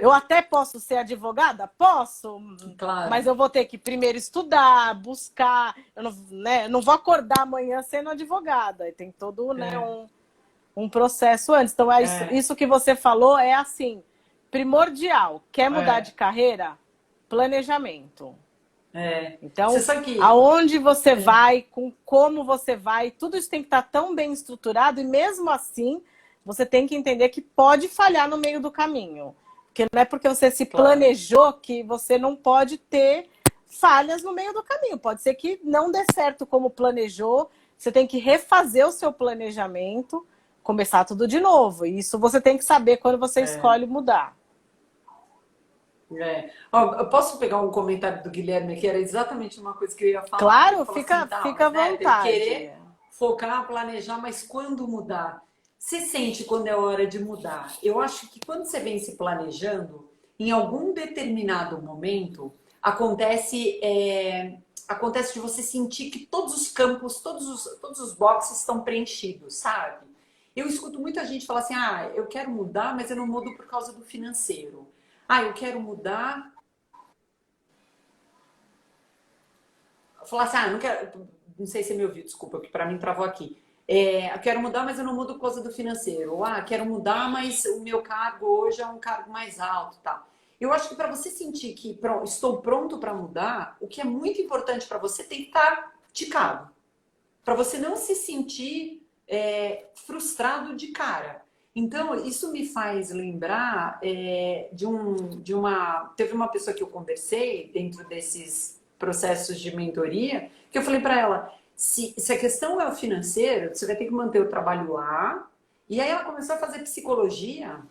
eu até posso ser advogada? Posso, mas Claro, eu vou ter que primeiro estudar, buscar. Eu não, né, não vou acordar amanhã sendo advogada. Tem todo, né, é, um processo antes. Então, é, isso que você falou é assim, primordial. Quer mudar de é, carreira? Planejamento. é. Você Então, sabe que aonde você vai, com como você vai, tudo isso tem que estar tão bem estruturado e mesmo assim, você tem que entender que pode falhar no meio do caminho. Porque não é porque você se claro, planejou que você não pode ter falhas no meio do caminho. Pode ser que não dê certo como planejou, você tem que refazer o seu planejamento, começar tudo de novo. E isso você tem que saber quando você é, escolhe mudar. é. Ó, eu posso pegar um comentário do Guilherme que era exatamente uma coisa que eu ia falar. Ele Claro, falou assim, fica tá, à né? Tem que vontade. querer focar, planejar, mas quando mudar? Você sente quando é hora de mudar? Eu acho que quando você vem se planejando, em algum determinado momento, acontece de você sentir que todos os campos, todos os boxes estão preenchidos, sabe? Eu escuto muita gente falar assim, ah, eu quero mudar, mas eu não mudo por causa do financeiro. Ah, eu quero mudar. Falar assim, ah, não quero. Não sei se você me ouviu, desculpa, que para mim travou aqui. Eu quero mudar, mas eu não mudo por causa do financeiro. Ou, quero mudar, mas o meu cargo hoje é um cargo mais alto, tá? Eu acho que para você sentir que estou pronto para mudar, o que é muito importante para você tem que estar ticado. Para você não se sentir frustrado de cara. Então, isso me faz lembrar Teve uma pessoa que eu conversei dentro desses processos de mentoria, que eu falei para ela: se a questão é o financeiro, você vai ter que manter o trabalho A. E aí ela começou a fazer psicologia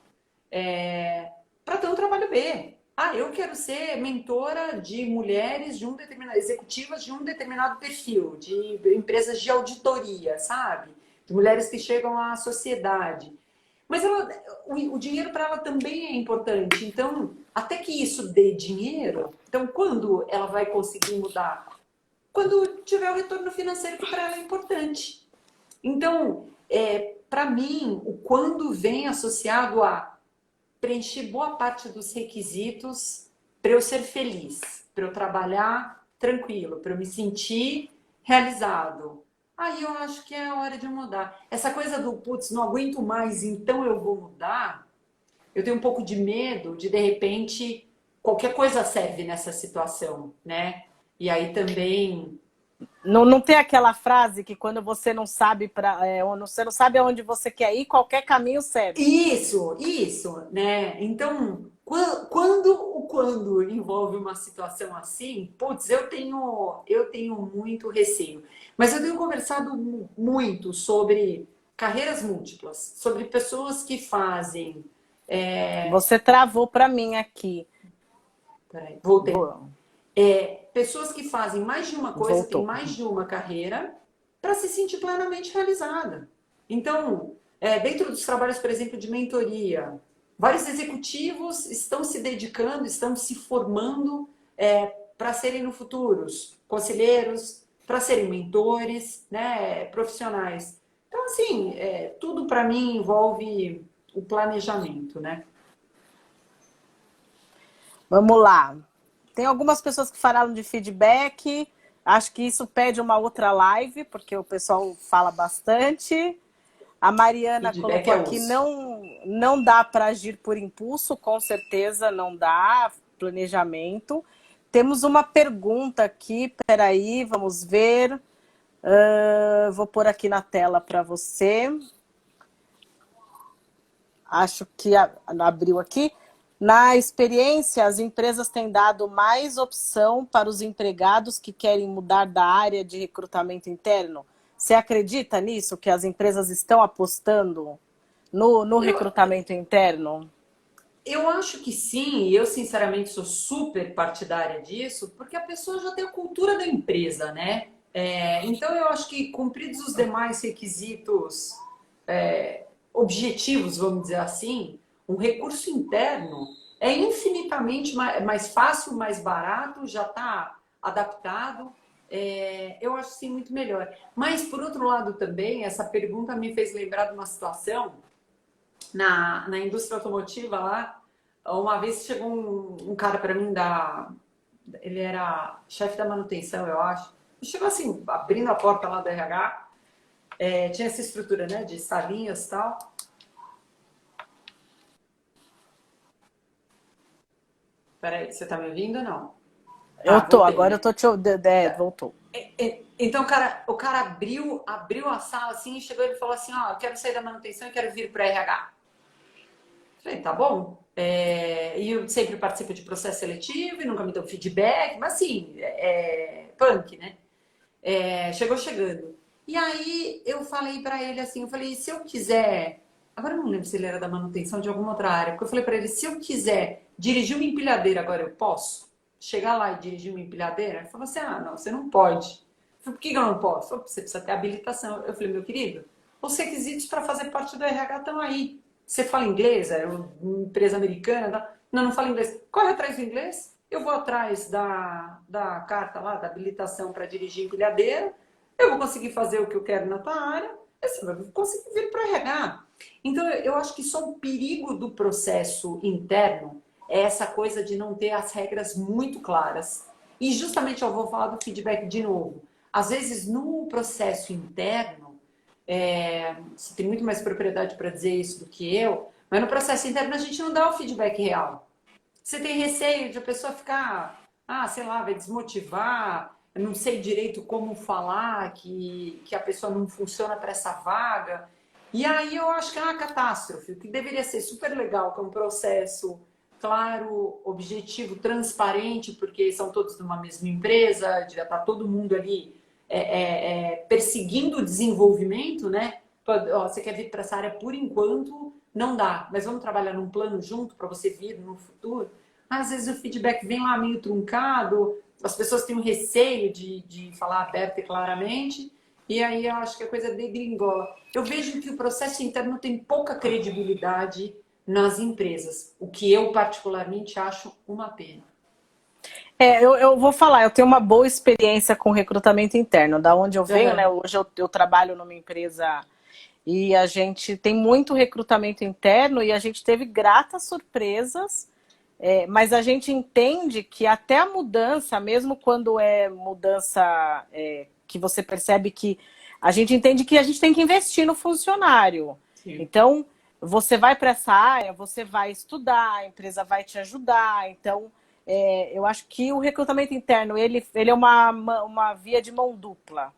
para ter um trabalho B. Ah, eu quero ser mentora de mulheres de um determinado, executivas de um determinado perfil, de empresas de auditoria, sabe? De mulheres que chegam à sociedade. Mas o dinheiro para ela também é importante. Então, até que isso dê dinheiro, então quando ela vai conseguir mudar? Quando tiver o retorno financeiro que para ela é importante. Então, para mim, o quando vem associado a preencher boa parte dos requisitos para eu ser feliz, para eu trabalhar tranquilo, para eu me sentir realizado. Aí eu acho que é a hora de mudar. Essa coisa do putz, não aguento mais, então eu vou mudar. Eu tenho um pouco de medo de repente, qualquer coisa serve nessa situação, né? E aí também Não, não tem aquela frase que quando você não sabe você não sabe aonde você quer ir, qualquer caminho serve. isso, né? Então, quando envolve uma situação assim, putz, eu tenho muito receio. Mas eu tenho conversado muito sobre carreiras múltiplas, sobre pessoas que fazem. Você travou para mim aqui. Peraí, voltei. Vo- Pessoas que fazem mais de uma coisa, têm Voltou. mais de uma carreira, para se sentir plenamente realizada. Então, dentro dos trabalhos, por exemplo, de mentoria, vários executivos estão se dedicando, estão se formando para serem no futuros conselheiros, para serem mentores, né, profissionais. Então, assim, tudo para mim envolve o planejamento, né? Vamos lá. Tem algumas pessoas que falaram de feedback. Acho que isso pede uma outra live, porque o pessoal fala bastante. A Mariana Feedback colocou é aqui, osso. não dá para agir por impulso, com certeza não dá, planejamento. Temos uma pergunta aqui, peraí, vamos ver. Vou pôr aqui na tela para você. Acho que abriu aqui. Na experiência, as empresas têm dado mais opção para os empregados que querem mudar da área de recrutamento interno? Você acredita nisso, que as empresas estão apostando no Eu, recrutamento interno? Eu acho que sim, e eu sinceramente sou super partidária disso, porque a pessoa já tem a cultura da empresa, né? Então eu acho que cumpridos os demais requisitos objetivos, vamos dizer assim, um recurso interno é infinitamente mais fácil, mais barato, já está adaptado. Eu acho sim muito melhor. Mas por outro lado também, essa pergunta me fez lembrar de uma situação na indústria automotiva lá. Uma vez chegou um cara para mim ele era chefe da manutenção, eu acho. E chegou assim, abrindo a porta lá do RH. Tinha essa estrutura, né, de salinhas e tal. Peraí, você tá me ouvindo ou não? Eu Tá, tô, voltei, agora eu né? tô te. Voltou. Então, o cara abriu a sala assim, chegou e falou assim: Ó, eu quero sair da manutenção e quero vir para RH. Falei, tá bom. E eu sempre participo de processo seletivo e nunca me dão feedback, mas assim, punk, né? Chegou chegando. E aí eu falei pra ele assim, eu falei, se eu quiser, agora eu não lembro se ele era da manutenção de alguma outra área, porque eu falei pra ele, se eu quiser dirigir uma empilhadeira agora eu posso? Chegar lá e dirigir uma empilhadeira? Ele falou assim, ah, não, você não pode. Eu falei, por que eu não posso? Falei, você precisa ter habilitação. Eu falei, meu querido, os requisitos para fazer parte do RH estão aí. Você fala inglês? É uma empresa americana? Tá? Não, não fala inglês. Corre atrás do inglês. Eu vou atrás da carta lá, da habilitação para dirigir empilhadeira. Eu vou conseguir fazer o que eu quero na tua área. E você vai conseguir vir para RH. Então, eu acho que só o perigo do processo interno é essa coisa de não ter as regras muito claras. E justamente eu vou falar do feedback de novo. Às vezes, no processo interno, você tem muito mais propriedade para dizer isso do que eu, mas no processo interno a gente não dá o feedback real. Você tem receio de a pessoa ficar, sei lá, vai desmotivar, eu não sei direito como falar, que a pessoa não funciona para essa vaga. E aí eu acho que é uma catástrofe, o que deveria ser super legal, que é um processo claro, objetivo, transparente, porque são todos de uma mesma empresa, devia estar todo mundo ali perseguindo o desenvolvimento, né? Ó, você quer vir para essa área por enquanto, não dá, mas vamos trabalhar num plano junto para você vir no futuro. às vezes o feedback vem lá meio truncado, as pessoas têm um receio de falar aberto e claramente, e aí eu acho que a coisa degringola. Eu vejo que o processo interno tem pouca credibilidade nas empresas, o que eu particularmente acho uma pena. Eu vou falar, eu tenho uma boa experiência com recrutamento interno. Da onde eu venho, né? Uhum. Hoje eu trabalho numa empresa e a gente tem muito recrutamento interno e a gente teve gratas surpresas, mas a gente entende que até a mudança, mesmo quando é mudança que você percebe que a gente entende que a gente tem que investir no funcionário. Sim. Então, você vai para essa área, você vai estudar, a empresa vai te ajudar. Então, eu acho que o recrutamento interno ele é uma via de mão dupla.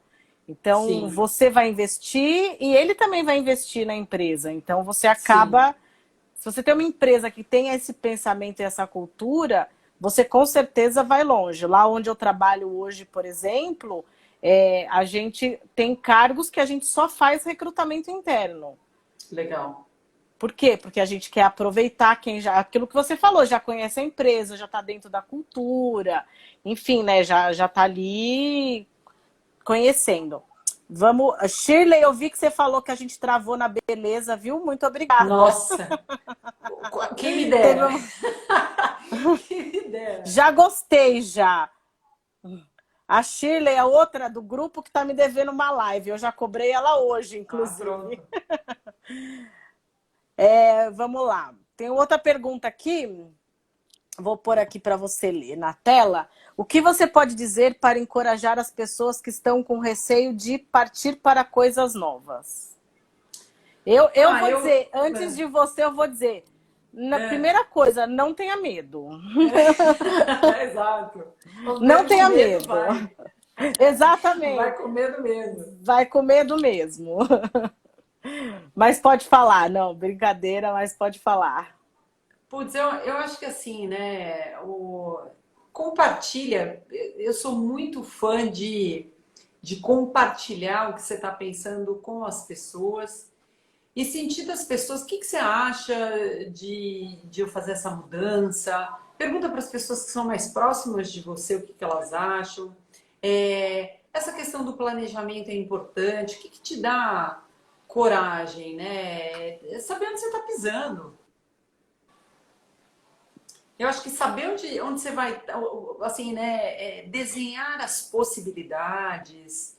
Então, Sim, você vai investir e ele também vai investir na empresa. Então, você sim. acaba. Se você tem uma empresa que tem esse pensamento e essa cultura, você com certeza vai longe. Lá onde eu trabalho hoje, por exemplo, a gente tem cargos que a gente só faz recrutamento interno. Legal. Por quê? Porque a gente quer aproveitar quem já. Aquilo que você falou, já conhece a empresa, já está dentro da cultura, enfim, né? Já está ali conhecendo. Vamos. Shirley, eu vi que você falou que a gente travou na beleza, viu? Muito obrigada. Nossa, quem me Teve dera. uma... Quem me dera. Já gostei, já. A Shirley é outra do grupo que está me devendo uma live. Eu já cobrei ela hoje, Ah, inclusive. pronto. Vamos lá. Tem outra pergunta aqui. Vou pôr aqui para você ler na tela. O que você pode dizer para encorajar as pessoas que estão com receio de partir para coisas novas? Eu Ah, vou eu. dizer, antes de você, eu vou dizer. Na É, primeira coisa, não tenha medo. exato. Não Não teve tenha medo, medo. vai. Vai Exatamente. com medo mesmo. Vai com medo mesmo. Mas pode falar, não, brincadeira, mas pode falar. Putz, eu acho que assim, né? Compartilha. Eu sou muito fã de compartilhar o que você está pensando com as pessoas e sentir das pessoas o que você acha de eu fazer essa mudança. Pergunta para as pessoas que são mais próximas de você o que elas acham. Essa questão do planejamento é importante. O que te dá coragem, né? É saber onde você está pisando. Eu acho que saber onde você vai, assim, né, desenhar as possibilidades,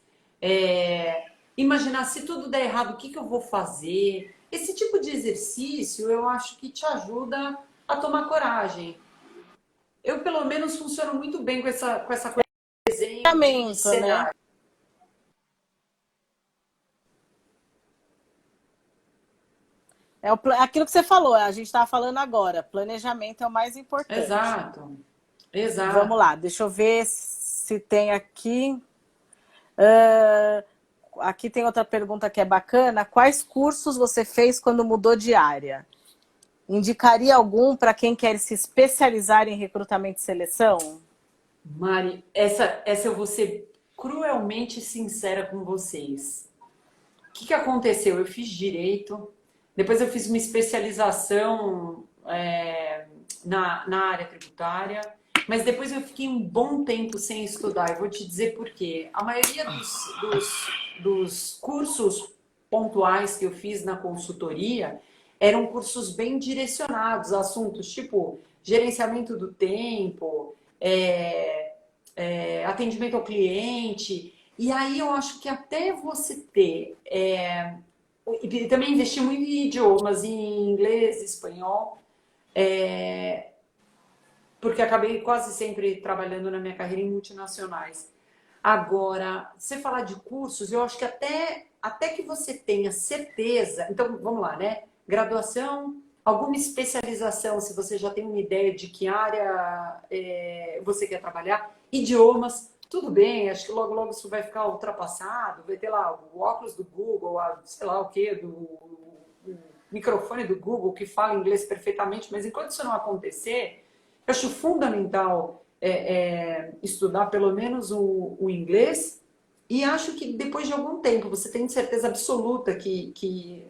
imaginar se tudo der errado, o que que eu vou fazer. Esse tipo de exercício eu acho que te ajuda a tomar coragem. Eu, pelo menos, funciono muito bem com essa coisa de desenho de Planejamento, né? cenário. Aquilo que você falou, a gente estava falando agora. Planejamento é o mais importante. Exato, Vamos exato. lá, deixa eu ver se tem aqui. Ah, aqui tem outra pergunta que é bacana. Quais cursos você fez quando mudou de área? Indicaria algum para quem quer se especializar em recrutamento e seleção? Mari, essa eu vou ser cruelmente sincera com vocês. O que aconteceu? Eu fiz direito, depois eu fiz uma especialização na área tributária, mas depois eu fiquei um bom tempo sem estudar. Eu vou te dizer por quê. A maioria dos cursos pontuais que eu fiz na consultoria eram cursos bem direcionados a assuntos tipo gerenciamento do tempo, atendimento ao cliente. E aí eu acho que até você ter e também investi muito em idiomas, em inglês, espanhol, porque acabei quase sempre trabalhando na minha carreira em multinacionais. Agora, você falar de cursos, eu acho que até que você tenha certeza. Então, vamos lá, né? Graduação, alguma especialização, se você já tem uma ideia de que área você quer trabalhar, idiomas, tudo bem, acho que logo, logo isso vai ficar ultrapassado, vai ter lá o óculos do Google, sei lá o quê, o microfone do Google que fala inglês perfeitamente, mas enquanto isso não acontecer, eu acho fundamental estudar pelo menos o inglês e acho que depois de algum tempo você tem certeza absoluta que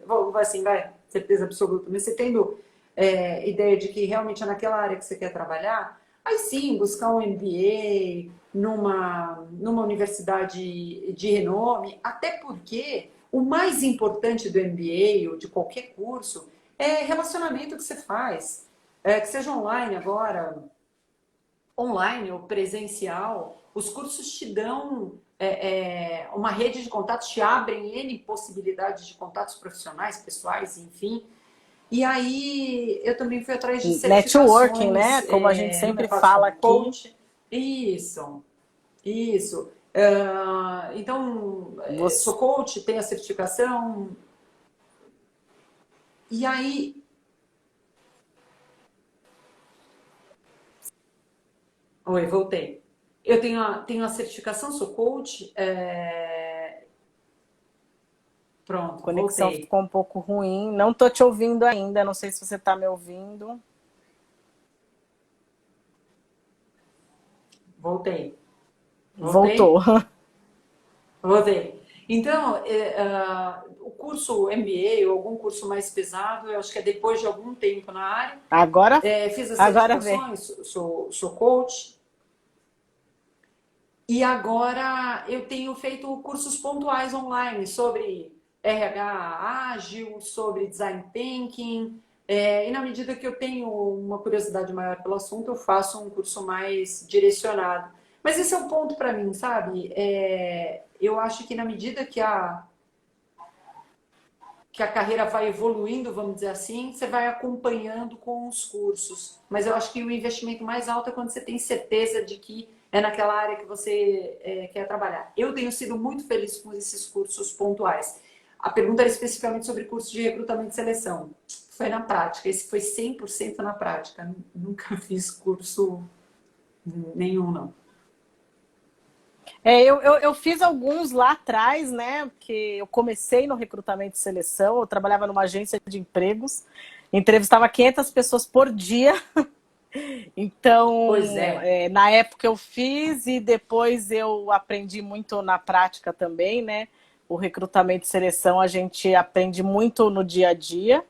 certeza absoluta, mas você tendo ideia de que realmente é naquela área que você quer trabalhar, aí sim, buscar um MBA numa universidade de renome, até porque o mais importante do MBA ou de qualquer curso é relacionamento que você faz. Que seja online agora, online ou presencial, os cursos te dão uma rede de contatos, te abrem N possibilidades de contatos profissionais, pessoais, enfim. E aí eu também fui atrás de Networking, né? certificações Como a gente no sempre mercado fala como aqui. coach. Isso, isso. Então, sou Você... coach, tenho a certificação. E aí, oi, voltei. Eu tenho a certificação, sou coach. A Pronto, conexão voltei. ficou um pouco ruim. Não tô te ouvindo ainda. Não sei se você está me ouvindo. Voltei. Voltou. Voltei? Voltei. Então, o curso MBA ou algum curso mais pesado, eu acho que é depois de algum tempo na área. Agora, Fiz as agora vem. certificações, sou coach. E agora eu tenho feito cursos pontuais online sobre RH ágil, sobre design thinking. E na medida que eu tenho uma curiosidade maior pelo assunto, eu faço um curso mais direcionado. Mas esse é um ponto para mim, sabe? Eu acho que na medida que a carreira vai evoluindo, vamos dizer assim, você vai acompanhando com os cursos. Mas eu acho que o investimento mais alto é quando você tem certeza de que é naquela área que você quer trabalhar. Eu tenho sido muito feliz com esses cursos pontuais. A pergunta era especificamente sobre curso de recrutamento e seleção. Foi na prática, esse foi 100% na prática. Nunca fiz curso nenhum, não. Eu fiz alguns lá atrás, né? Porque eu comecei no recrutamento e seleção, eu trabalhava numa agência de empregos, entrevistava 500 pessoas por dia. Pois Então, é. na época eu fiz e depois eu aprendi muito na prática também, né? O recrutamento e seleção a gente aprende muito no dia a dia.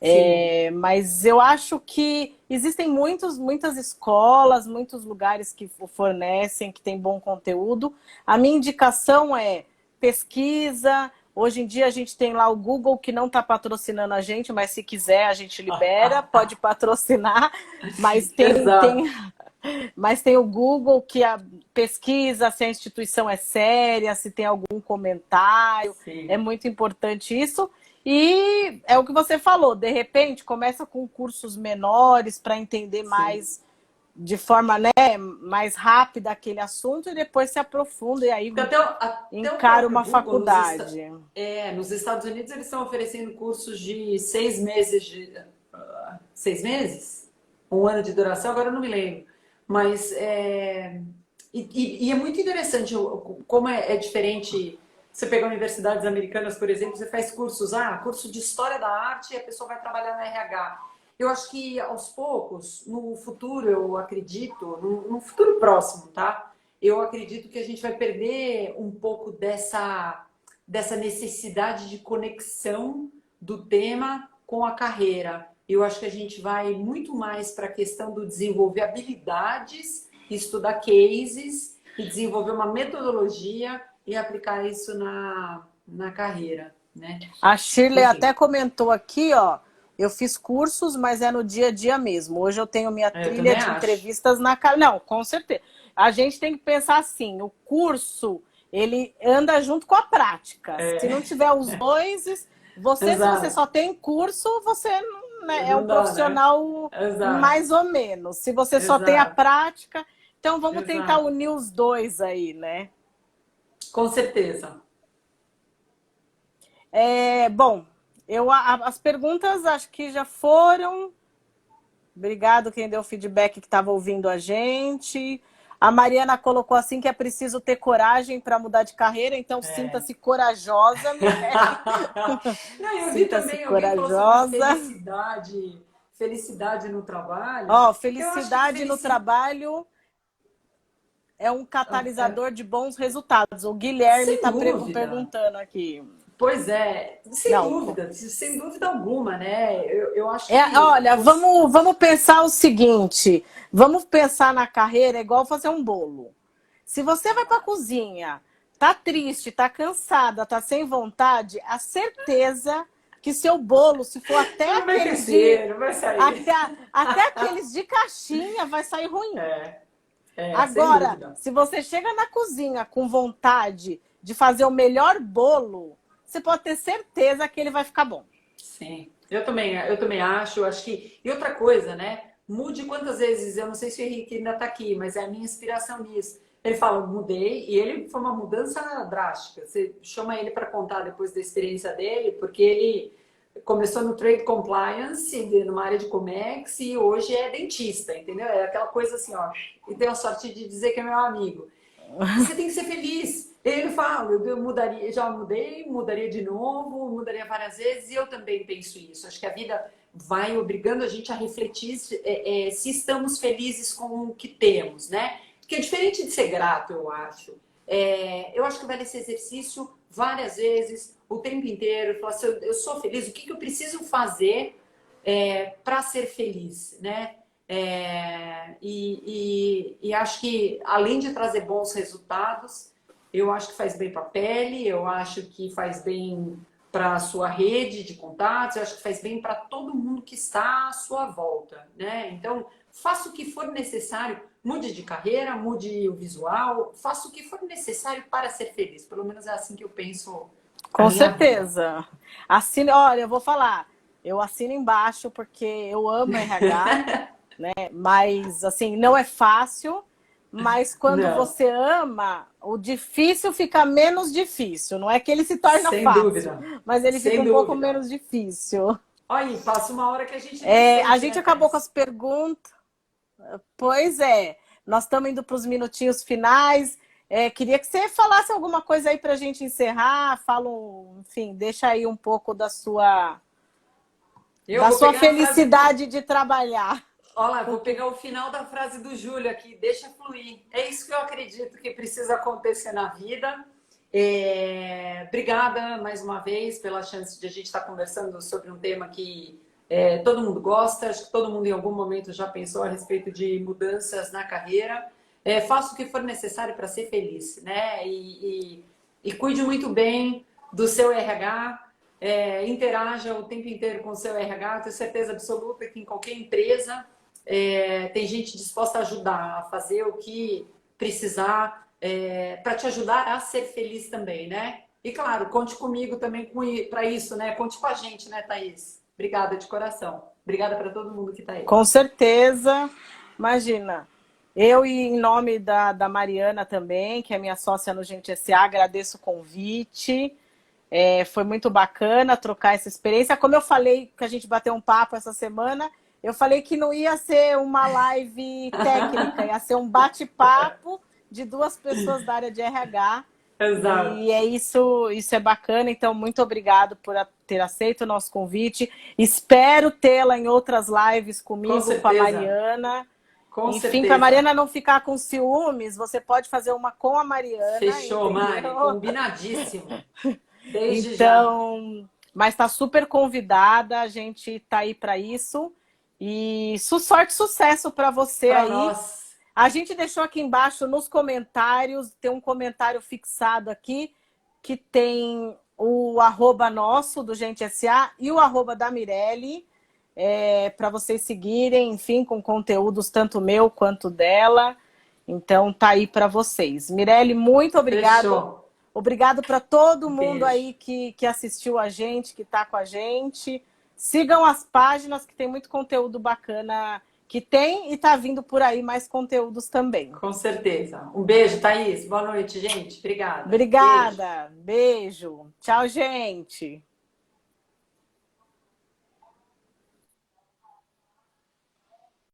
Sim. Mas eu acho que existem muitas escolas, muitos lugares que fornecem, que tem bom conteúdo. A minha indicação é pesquisa. Hoje em dia a gente tem lá o Google que não está patrocinando a gente, mas se quiser a gente libera, pode patrocinar. Mas Exato. mas tem o Google que pesquisa se a instituição é séria, se tem algum comentário. É Sim. muito importante isso. E é o que você falou, de repente começa com cursos menores para entender Sim. mais de forma, né, mais rápida aquele assunto e depois se aprofunda e aí Porque até o encara próprio uma Google, faculdade. nos Estados Unidos, eles estão oferecendo cursos de 6 meses, 6 meses? Um ano de duração, agora eu não me lembro. Mas e é muito interessante como é diferente. Você pegar universidades americanas, por exemplo, você faz cursos, curso de História da Arte e a pessoa vai trabalhar na RH. Eu acho que aos poucos, no futuro, eu acredito, no futuro próximo, tá? Eu acredito que a gente vai perder um pouco dessa necessidade de conexão do tema com a carreira. Eu acho que a gente vai muito mais para a questão do desenvolver habilidades, estudar cases e desenvolver uma metodologia e aplicar isso na carreira, né? A Shirley Enfim, até comentou aqui, ó, eu fiz cursos, mas é no dia a dia mesmo. Hoje eu tenho minha eu trilha também de acho. entrevistas na cara. Não, com certeza. A gente tem que pensar assim, o curso, ele anda junto com a prática. Se não tiver os dois, se você Exato. só tem curso, você né, é um Não dá, né? profissional Exato. mais ou menos. Se você só tem a Exato. prática, então vamos tentar Exato. unir os dois aí, né? Com certeza. Bom, as perguntas acho que já foram. Obrigado quem deu feedback que estava ouvindo a gente. A Mariana colocou assim que é preciso ter coragem para mudar de carreira, então É. sinta-se corajosa, Mirelle. Não, eu vi Sinta-se também, alguém falou sobre corajosa. felicidade no trabalho. Ó, Eu acho que felicidade no trabalho é um é, catalisador de bons resultados. O Guilherme sem está dúvida. perguntando aqui. Pois é, Não. sem dúvida alguma, né? Eu acho que Olha, vamos pensar o seguinte: vamos pensar na carreira igual fazer um bolo. Se você vai para a cozinha, tá triste, tá cansada, tá sem vontade, a certeza que seu bolo, se for até não vai aqueles de crescer, não vai sair. até, até aqueles de caixinha, vai sair ruim. Sem Agora, dúvida. se você chega na cozinha com vontade de fazer o melhor bolo, você pode ter certeza que ele vai ficar bom. Sim, eu também acho que. E outra coisa, né? Mude quantas vezes, eu não sei se o Henrique ainda está aqui, mas é a minha inspiração nisso. Ele fala, mudei, e ele foi uma mudança drástica. Você chama ele para contar depois da experiência dele, porque ele começou no Trade Compliance, numa área de Comex, e hoje é dentista, entendeu? É aquela coisa assim, ó. E tenho a sorte de dizer que é meu amigo. Você tem que ser feliz. Ele fala, eu mudaria, já mudei, mudaria de novo, mudaria várias vezes, e eu também penso isso. Acho que a vida vai obrigando a gente a refletir se estamos felizes com o que temos, né? Porque é diferente de ser grato, eu acho. Eu acho que vale esse exercício várias vezes, o tempo inteiro, falar assim, eu sou feliz, o que eu preciso fazer para ser feliz, né? E acho que, além de trazer bons resultados, eu acho que faz bem para a pele, eu acho que faz bem para a sua rede de contatos, eu acho que faz bem para todo mundo que está à sua volta, né? Então, faça o que for necessário, mude de carreira, mude o visual, faça o que for necessário para ser feliz. Pelo menos é assim que eu penso a Com minha vida. certeza. Assine, olha, eu vou falar, eu assino embaixo porque eu amo RH, né? Mas assim, não é fácil, mas quando Não, você ama, o difícil fica menos difícil. Não é que ele se torna sem fácil, dúvida, mas ele fica sem um pouco dúvida. menos difícil. Olha aí, passa uma hora que a gente nem A sente, gente né, acabou com Thaís? as perguntas. Pois é, nós estamos indo para os minutinhos finais. Queria que você falasse alguma coisa aí para a gente encerrar. Enfim, deixa aí um pouco Eu da vou sua pegar a frase do. felicidade de trabalhar. Olha lá, vou pegar o final da frase do Júlio aqui, deixa fluir. É isso que eu acredito que precisa acontecer na vida. Obrigada mais uma vez pela chance de a gente estar conversando sobre um tema que todo mundo gosta, acho que todo mundo em algum momento já pensou a respeito de mudanças na carreira. Faça o que for necessário para ser feliz, né? E cuide muito bem do seu RH, interaja o tempo inteiro com o seu RH, tenho certeza absoluta que em qualquer empresa tem gente disposta a ajudar, a fazer o que precisar para te ajudar a ser feliz também, né? E claro, conte comigo também para isso, né? Conte com a gente, né, Thaís? Obrigada de coração. Obrigada para todo mundo que está aí. Com certeza. Imagina. Eu, e em nome da Mariana também, que é minha sócia no Gente SA, agradeço o convite. Foi muito bacana trocar essa experiência. Como eu falei, que a gente bateu um papo essa semana, eu falei que não ia ser uma live técnica, ia ser um bate-papo de duas pessoas da área de RH. Exato. E isso é bacana. Então, muito obrigado por ter aceito o nosso convite. Espero tê-la em outras lives Com comigo, com a certeza. Mariana. Com Enfim, para a certeza. Mariana não ficar com ciúmes, você pode fazer uma com a Mariana, Fechou, entendeu? Mari. Combinadíssimo. Desde já. Então, mas está super convidada, a gente está aí para isso. E sorte e sucesso para você Para aí. nós. A gente deixou aqui embaixo nos comentários, tem um comentário fixado aqui, que tem o @ nosso, do Gente SA, e o @ da Mirelle, para vocês seguirem, enfim, com conteúdos tanto meu quanto dela. Então, tá aí para vocês. Mirelle, muito obrigado. Fechou. Obrigado para todo mundo Beijo. aí que assistiu a gente, que está com a gente. Sigam as páginas, que tem muito conteúdo bacana que tem, e tá vindo por aí mais conteúdos também. Com certeza. Um beijo, Thaís. Boa noite, gente. Obrigada. Beijo. Obrigada. Beijo. Tchau, gente.